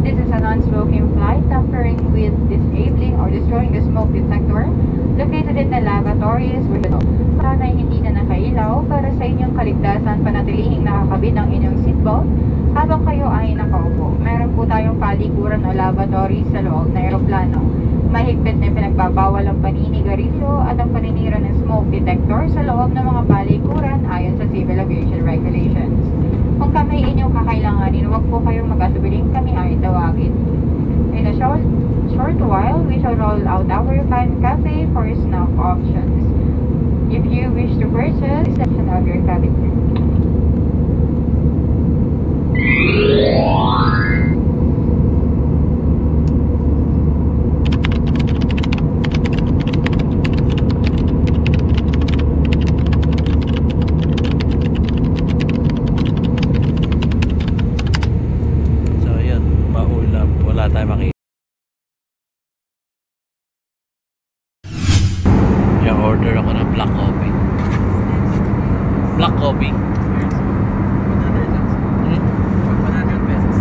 This is a non-smoking flight. Tampering with, disabling, or destroying the smoke detector located in the lavatory is prohibited. Sana hindi na nakailaw para sa inyong kaligtasan, panatilihing nakakabit ang inyong seatbelt habang kayo ay nakaupo. Meron po tayong palikuran o lavatory sa loob ng eroplano. Mahigpit na pinagbabawal ang paninigarilyo at ang paninira ng smoke detector sa loob ng mga palikuran ayon sa Civil Aviation Regulations. Kung kami inyong kakailanganin, huwag po kayong mag-atubiling, kami ay tawagin. In a short while, we shall roll out our fine cafe for snack options. If you wish to purchase, section of your cabin crew. So yun, maulap, wala tayong makita. Yung order ako ng black coffee. Black coffee. 100 lang. Hmm? 100 pesos.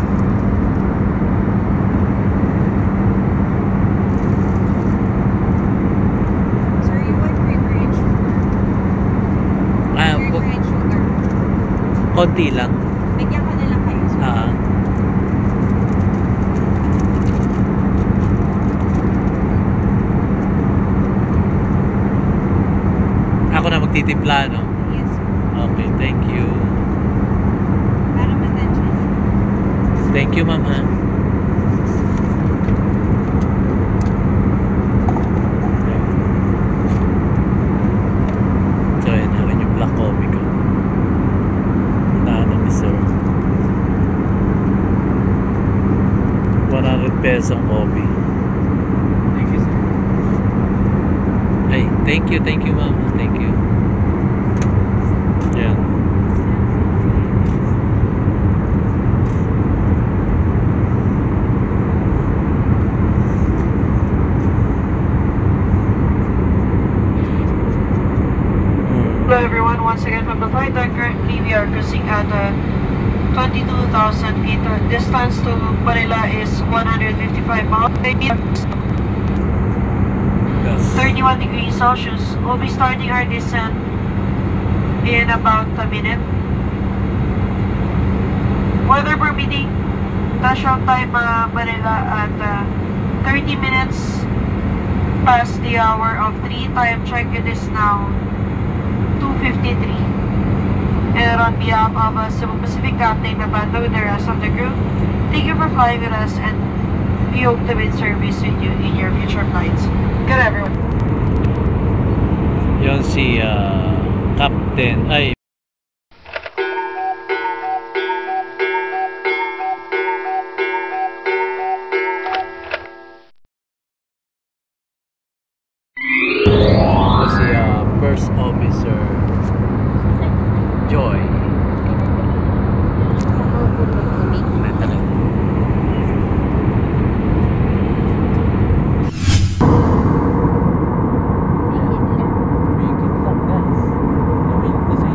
Sir, you want creamer and sugar? Ah, Creamer and sugar. konti lang. Bigyan ko na lang kayo, sir. Ah. Ako na magtitimpla, no? Yes, sir. Okay, thank you. Para matansya. Thank you, ma'am, ha? So, yun, akin yung black coffee ko. Hinahanap ni sir. 100 pesos ang coffee. Thank you, sir. Ay, thank you, ma'am. Thank you. Yan. Hello everyone, once again from the flight deck. Currently we are cruising at 22,000 feet. Distance to Manila is 155 miles. Yes. 31 degrees Celsius. We'll be starting our descent in about a minute. Weather permitting, touchdown time Manila at 30 minutes past the hour of 3. Time check, it is now 2:53. And on behalf of Cebu Pacific Captain Nabando and the rest of the crew, thank you for flying with us, and we hope to be in service with you in your future flights. Good everyone. Yun si Captain, ay ito si First Officer Joy. Ito lang. Bigit lang, guys. Gawin ito sa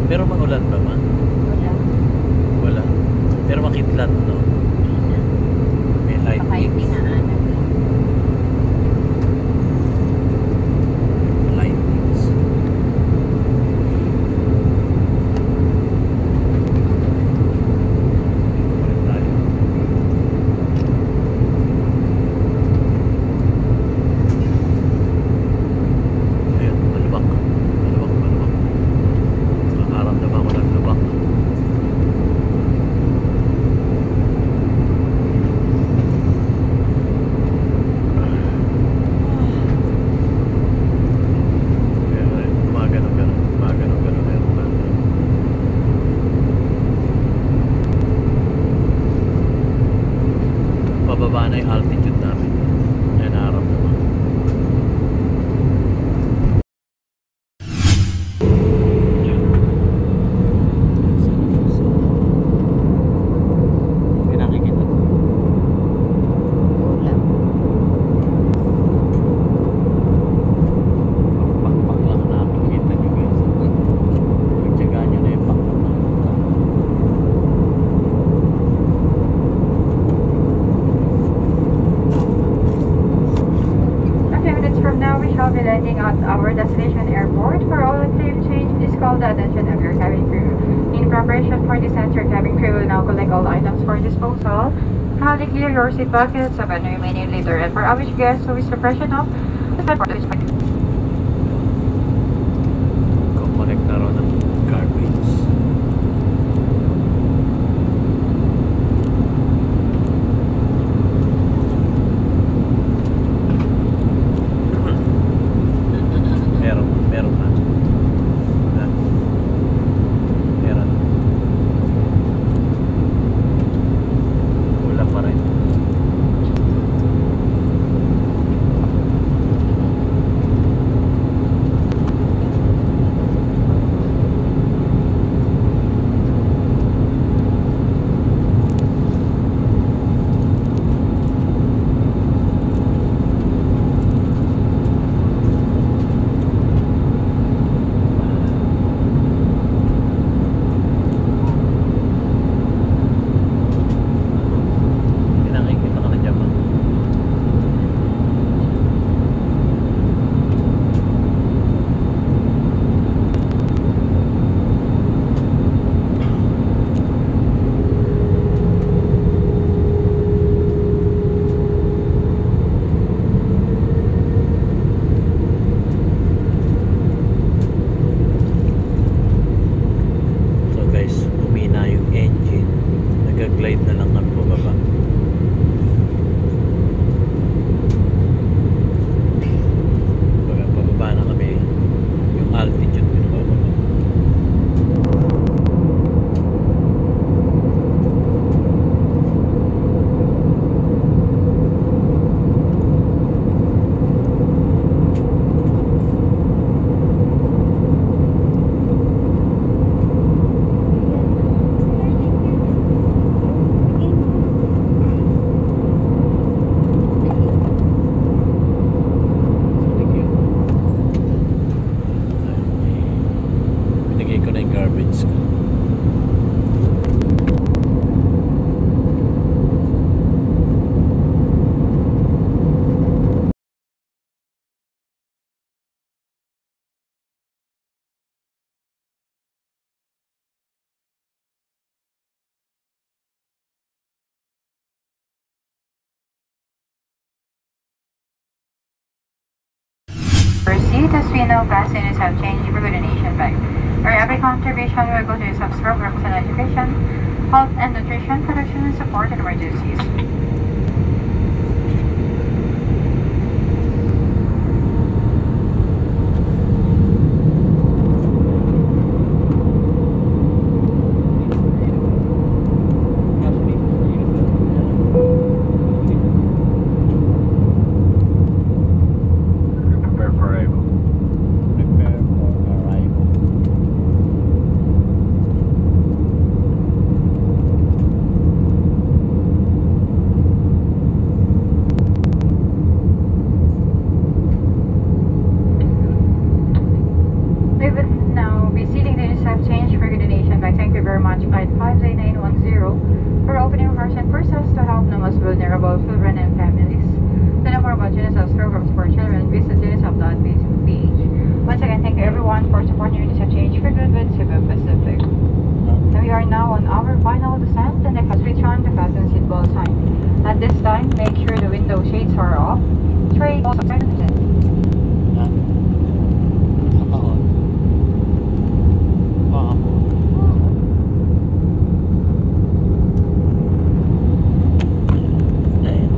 Pero maulan ba man? Wala. Wala. Pero makitlat, no? May light Baka yung mix. tinaanan. Light mix. Balik tayo. Ayun, malubak. Malubak, malubak. Nakaramdam ako ng lubak. Kaya gumagano-gano, gumagano-gano na yung ulan. Pababa na yung altitude namin. Kaya nararamdaman. Yan. May nakikita ko. Wala. Pakpak lang nakikita nyo guys. Pagtyagaan nyo na yung pakpak na. A few minutes from now, we shall be landing at our destination airport. For all active change, please call the attention of your cabin crew. In preparation for descent, your cabin crew will now collect all items for disposal. Kindly clear your seat buckets of any remaining litter. And for average guests who wish to freshen up, Connect na rin ng garbage. Meron na. Yan. Meron. Wala pa rin. Hindi nakikita ka na dyan ba? So guys, umina yung engine. Nag-glide na lang kami pababa. Pababa na kami. Yung altitude pinababa. Thank you. Binigay ko na yung garbage ko. Proceed as we know passengers have changed for the nation bank. Our every contribution will go to subscribe programs and education, health and nutrition, protection and support in emergencies. Prepare for arrival. Prepare for arrival. Receiving the UNICEF change for your donation by thank you very much Flight 58910 for opening first and process to help the most vulnerable children and families. To know more about UNICEF's programs for children, visit unicef.ph. Once again, thank you everyone for supporting UNICEF Change for Good with Cebu Pacific. And we are now on our final descent and as we turn to fasten seatbelt sign. At this time, make sure the window shades are off. Tray also present. Ha? Nakaon. Baka po. Ayun.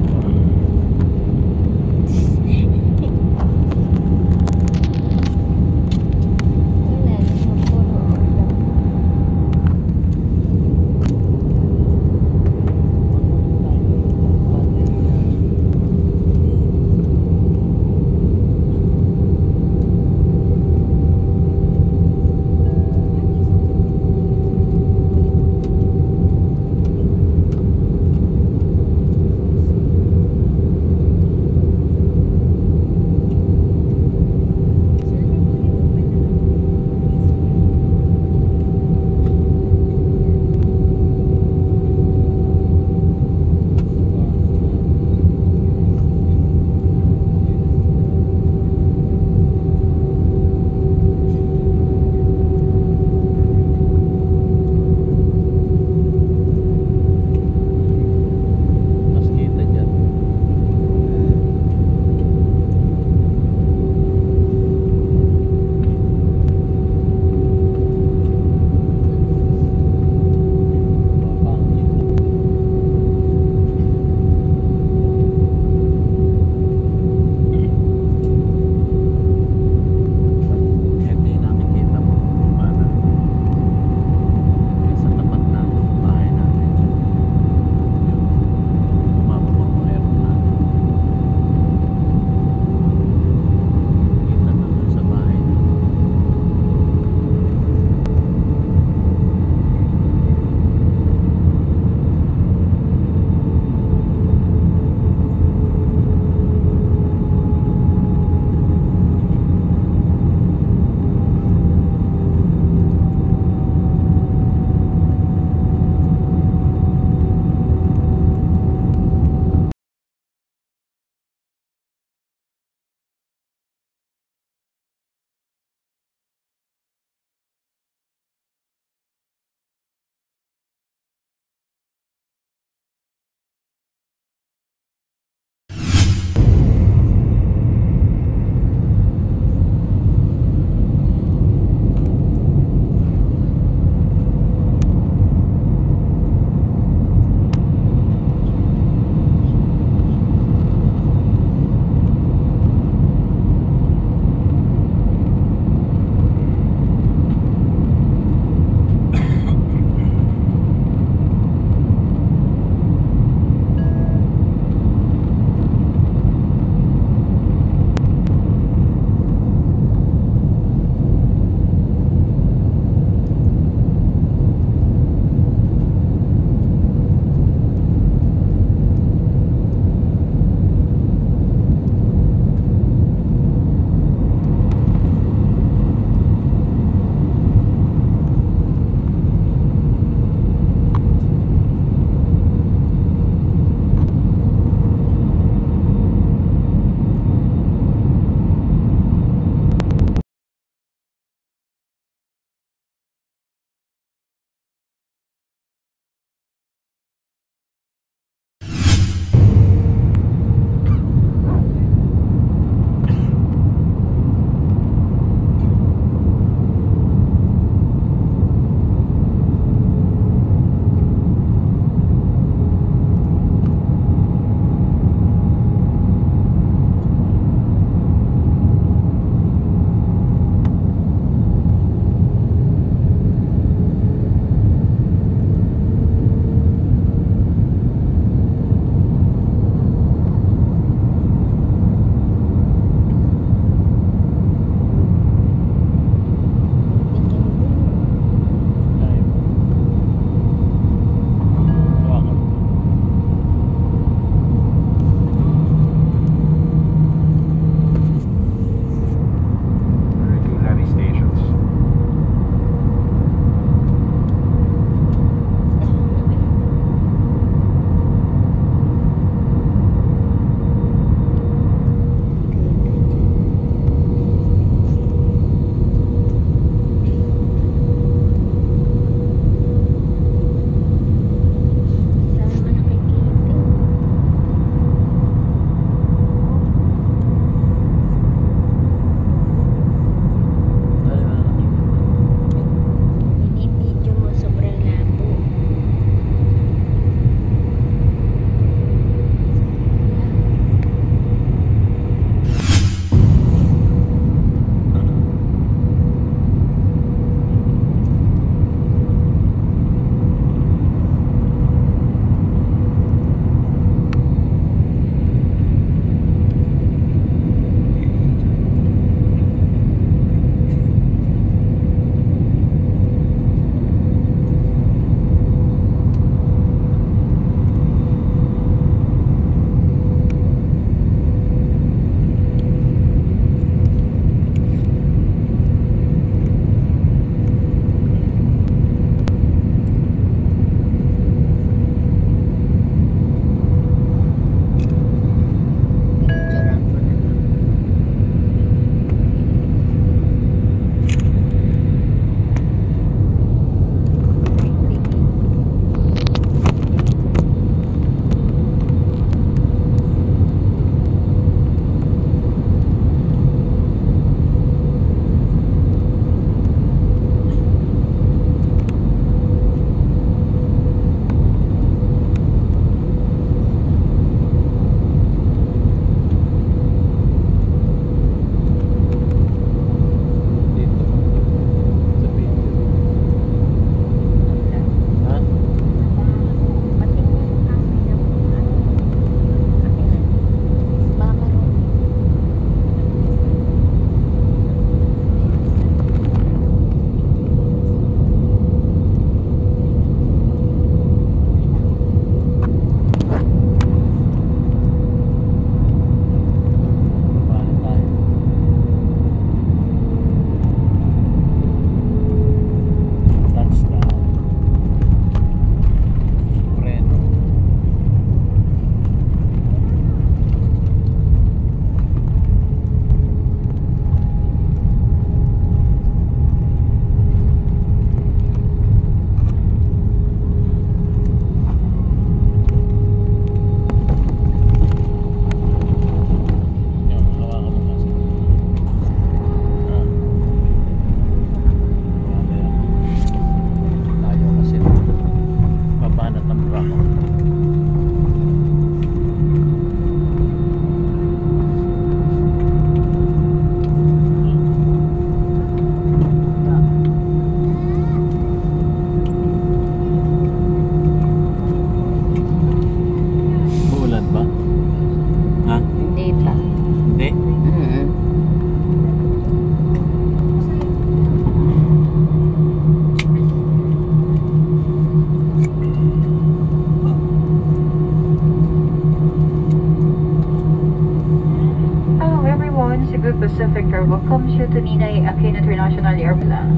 instructor welcomes you to Ninoy Aquino International Airport.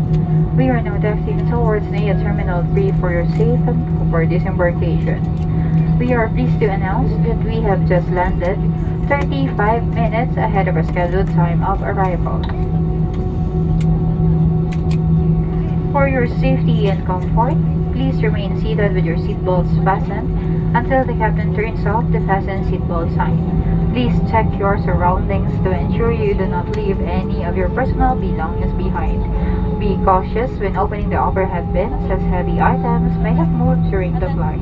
We are now taxiing towards NAIA Terminal 3 for your safe and proper disembarkation. We are pleased to announce that we have just landed 35 minutes ahead of our scheduled time of arrival. For your safety and comfort, please remain seated with your seatbelts fastened until the captain turns off the fasten seatbelt sign. Please check your surroundings to ensure you do not leave any of your personal belongings behind. Be cautious when opening the overhead bins as heavy items may have moved during the flight.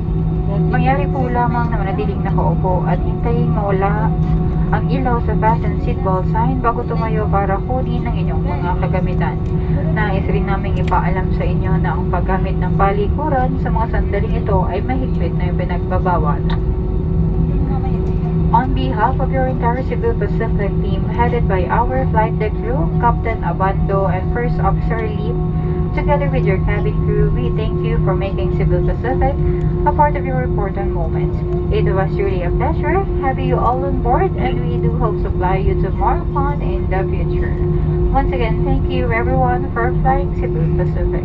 Mangyari po lamang na manatiling nakaupo at hintayin mawala ang ilaw sa fasten seatbelt sign bago tumayo para kunin ang inyong mga kagamitan. Nais rin namin ipaalam sa inyo na ang paggamit ng palikuran sa mga sandaling ito ay mahigpit na ipinagbabawal. On behalf of your entire Cebu Pacific team headed by our flight deck crew, Captain Abando and First Officer Lee, together with your cabin crew, we thank you for making Cebu Pacific a part of your important moments. It was really a pleasure having you all on board, and we do hope to fly you to more fun in the future. Once again, thank you everyone for flying Cebu Pacific.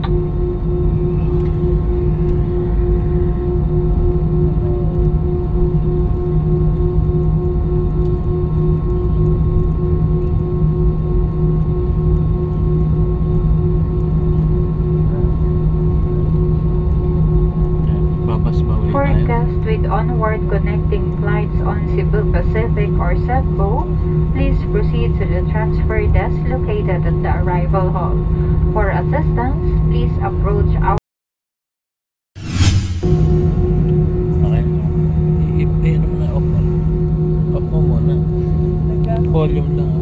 Forecast with onward connecting flights on Cebu Pacific or CEBCO, please proceed to the transfer desk located at the arrival hall. For assistance, please approach our... Okay. I-ano mo na, off mo muna. Volume lang.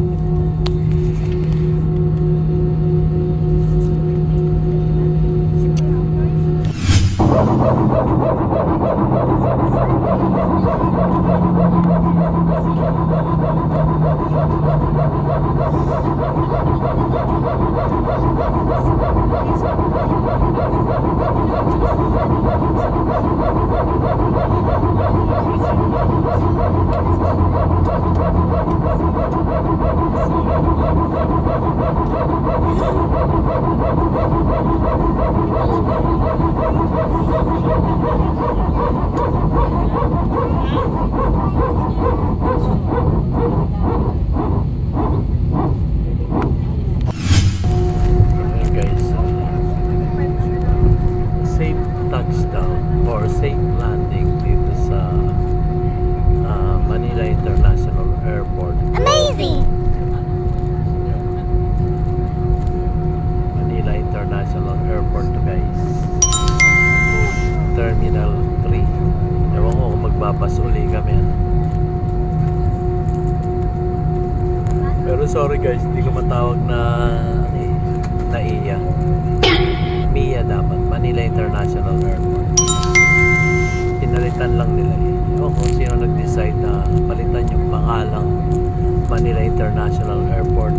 Sorry guys, hindi ko matawag na NAIA. MIA dapat, Manila International Airport. Pinalitan lang nila eh. Ewan ko sino nag-decide na palitan yung pangalang Manila International Airport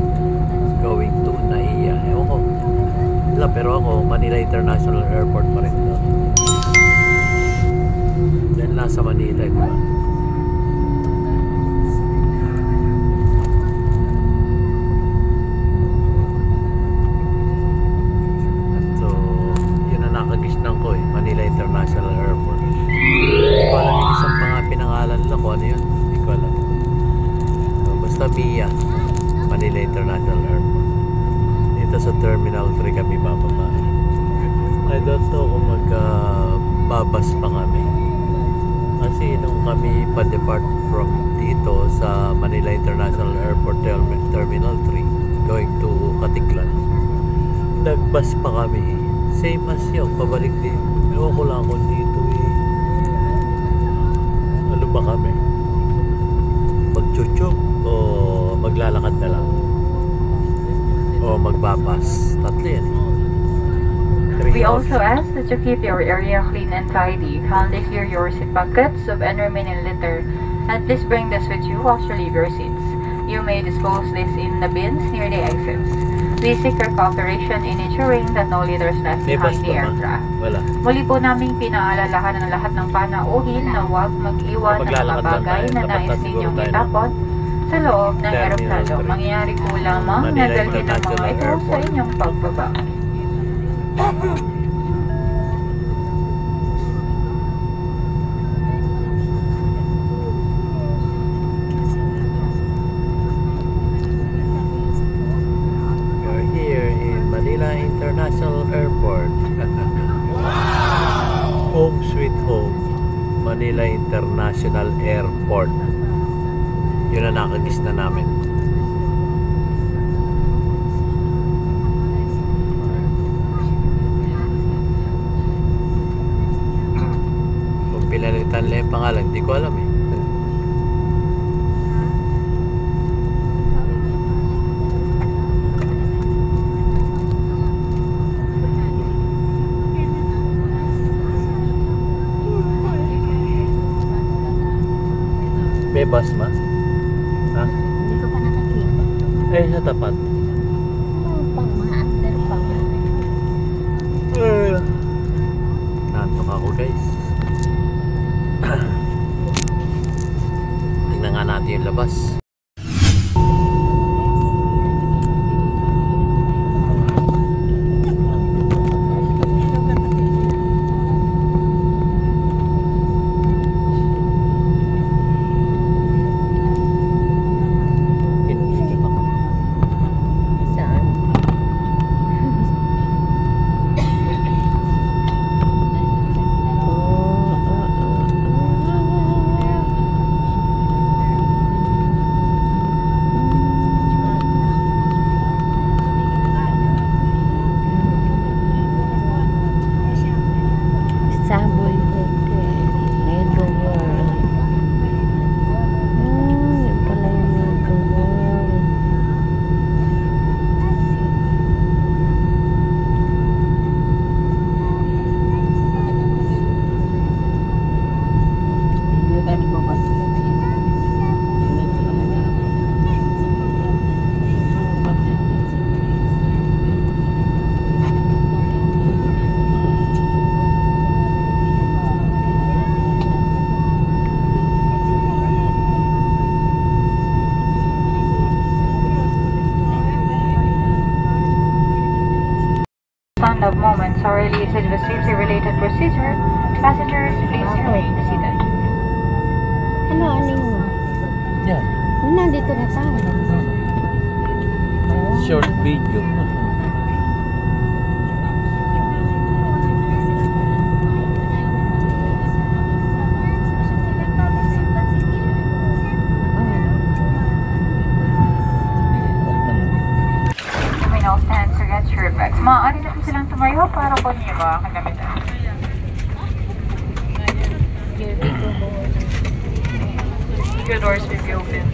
going to NAIA. Ewan ko. Wala, pero ako, Manila International Airport pa rin doon. Dahil nasa Manila, di ba? Manila International Airport. Hindi ko alam yung isang pinangalan nila kung ano yun. Hindi ko alam. So, basta MIA, Manila International Airport. Dito sa Terminal 3 kami bababa. I don't know kung magbabas pa kami. Kasi nung kami pa-depart from dito sa Manila International Airport Terminal 3 going to Katiklan, nagbas pa kami. Same as yun, pabalik din. Ewan ko lang kung dito eh. Ano ba kami? Mag-chuchuk o maglalakad na lang? O magbapas? Tatlo yan eh. We also ask that you keep your area clean and tidy, kindly clear your seat pockets of any remaining litter, and please bring this with you while you leave your seats. You may dispose this in the bins near the exits. We seek your cooperation in ensuring that no litter is left behind the aircraft. Muli po naming pinaalalahan ng lahat ng panauhin na huwag mag-iwan ng mga bagay na nais ninyong itapon Sa loob ng Terminal eroplano, 3. mangyayari po lamang na Manila dalhin ang mga International ito sa Airport. inyong pagbaba. You're here in Manila International Airport. Home sweet home. Manila International Airport. Yun na nakagis na namin. Kung pinalitan lang yung pangalan, hindi ko alam eh. May bus ma? Ha? Hindi ko pa nakakita. Eh, sa tapat. Pang mga under pa. Nantok ako guys. Tingnan nga natin yung labas. Saan? Saboy Mega World. Yan pala yung Mega World. Hindi tayo magbabas. Stand-up moments are related to safety-related procedure. Passengers, please remain seated. Ano, aning mo? Yan. Nandito na tayo. Short video. You may now stand to get your bags. Maaari na po silang tumayo para po niyo mga kagamitan. Your doors will be open.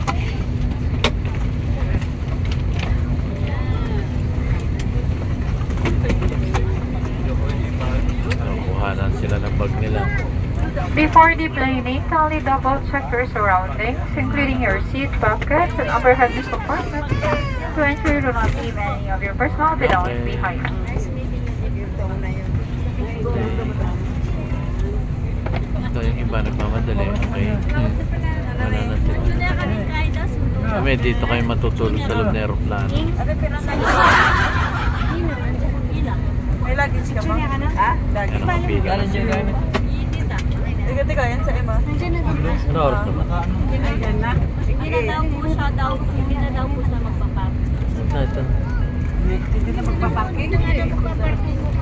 Kuhanan sila ng bag nila. Before deplaning, kindly double check your surroundings, including your seat pockets and overhead compartments, to ensure you do not leave any of your personal belongings behind. Ito yung iba nagmamadali. Okay. Wala na sila. Kami dito kayo matutulog sa loob na aeroplano. May luggage ka ba? Ha? Luggage. Yan ang pila. Galing dyan gamit. Tiga-tiga yan sa Emma. Ano oras na ba? Ayan na. Hindi na daw po siya magpapak. Ito. Hindi na magpaparking.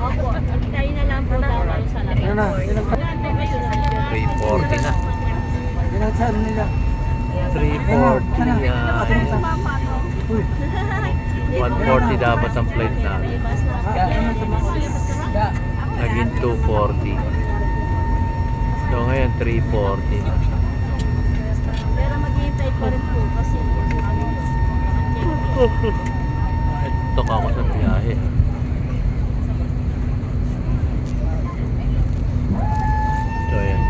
Opo, tayo na lang po daw sa labas. Yan na. Yan ang 340 na. yan ang saan nila. 340 yan. 140 dapat ang flight namin. Naging 240. So ngayon 340 na. Pero maghihintay pa rin po kasi Ito ako sa biyahe. So yan.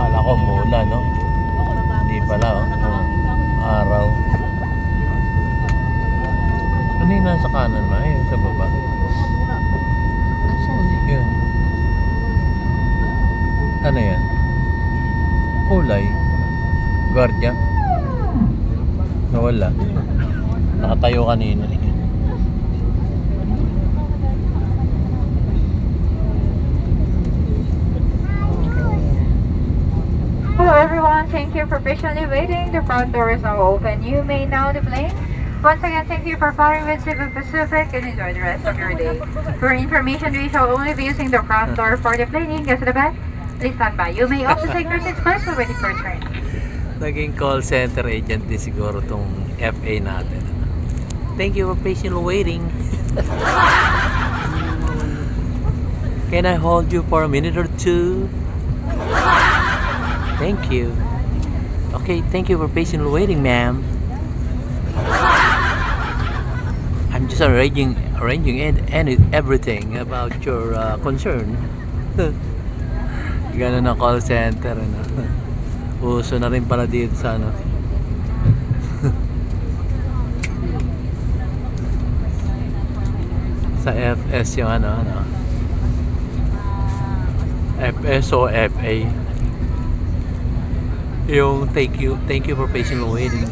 Kala ko mula, no? Hindi pala, oh. Araw. Ano yung nasa kanan na? Ayun, sa baba. Asan? Yun. Ano yan? Kulay. gwardiya. Nawala. Nakatayo kanina. Hello everyone, thank you for patiently waiting. The front door is now open. You may now deplane. Once again, thank you for flying with Cebu Pacific and enjoy the rest of your day. For information, we shall only be using the front door for deplaning. Guests at the back, please stand by. You may also take your seats first while waiting for your turn. Naging call center agent din siguro tong FA natin. Thank you for patiently waiting. Can I hold you for a minute or two? Thank you. Okay, thank you for patiently waiting, ma'am. I'm just arranging everything about your concern. Ganun ang call center, ano. Uso na rin pala dito sa ano. Sa FS yung ano. FS o FA. Yung thank you for patiently waiting.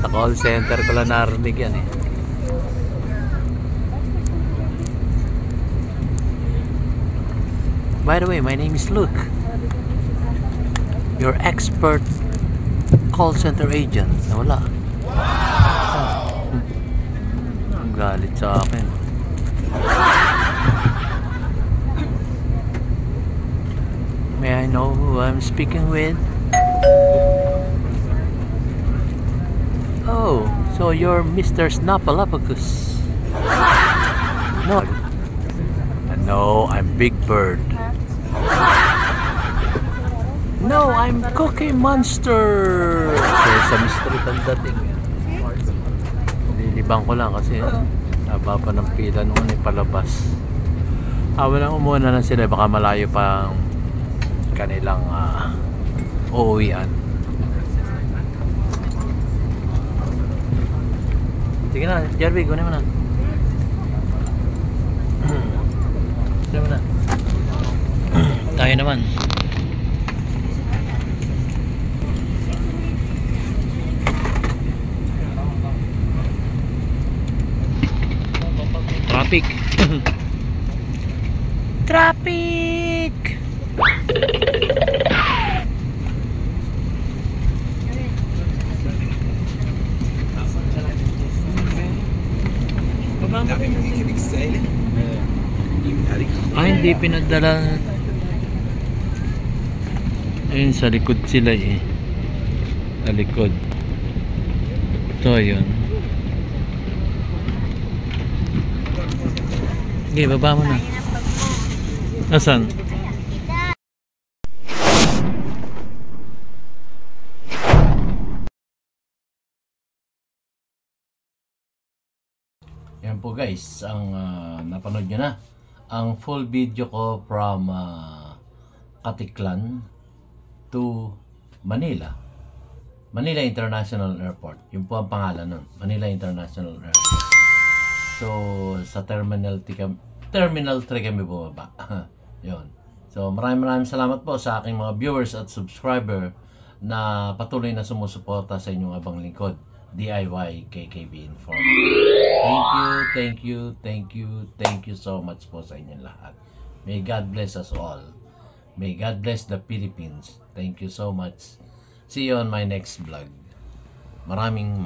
Sa call center ko lang narinig yan eh. By the way, my name is Luke, your expert call center agent. Nawala. Ang galit sa akin. May I know who I'm speaking with? Oh, so you're Mr. Snapalapagos. No, I'm Big Bird. No, I'm Cookie Monster. So, sa mystery ang dating. Lilibang ko lang kasi haba pa ng pila noon palabas. Walang umuna na sila, baka malayo pa ang kanilang uuwian. Sige na, Jerby, kunin mo na. Kunin mo na. Tayo naman. Traffic. Traffic. Hindi pinadala. Ayun, sa likod sila eh. Sa likod. Ito yun. Okay, baba mo na. Nasaan? Yan po guys, ang napanood nyo na ang full video ko from Katiklan to Manila International Airport. Yun po ang pangalan nun, Manila International Airport. So sa Terminal 3 kami bumaba. Yun. So maraming salamat po sa aking mga viewers at subscriber na patuloy na sumusuporta sa inyong abang lingkod, DIY KKB Informer. Thank you so much po sa inyong lahat. May God bless us all. May God bless the Philippines. Thank you so much. See you on my next vlog. Maraming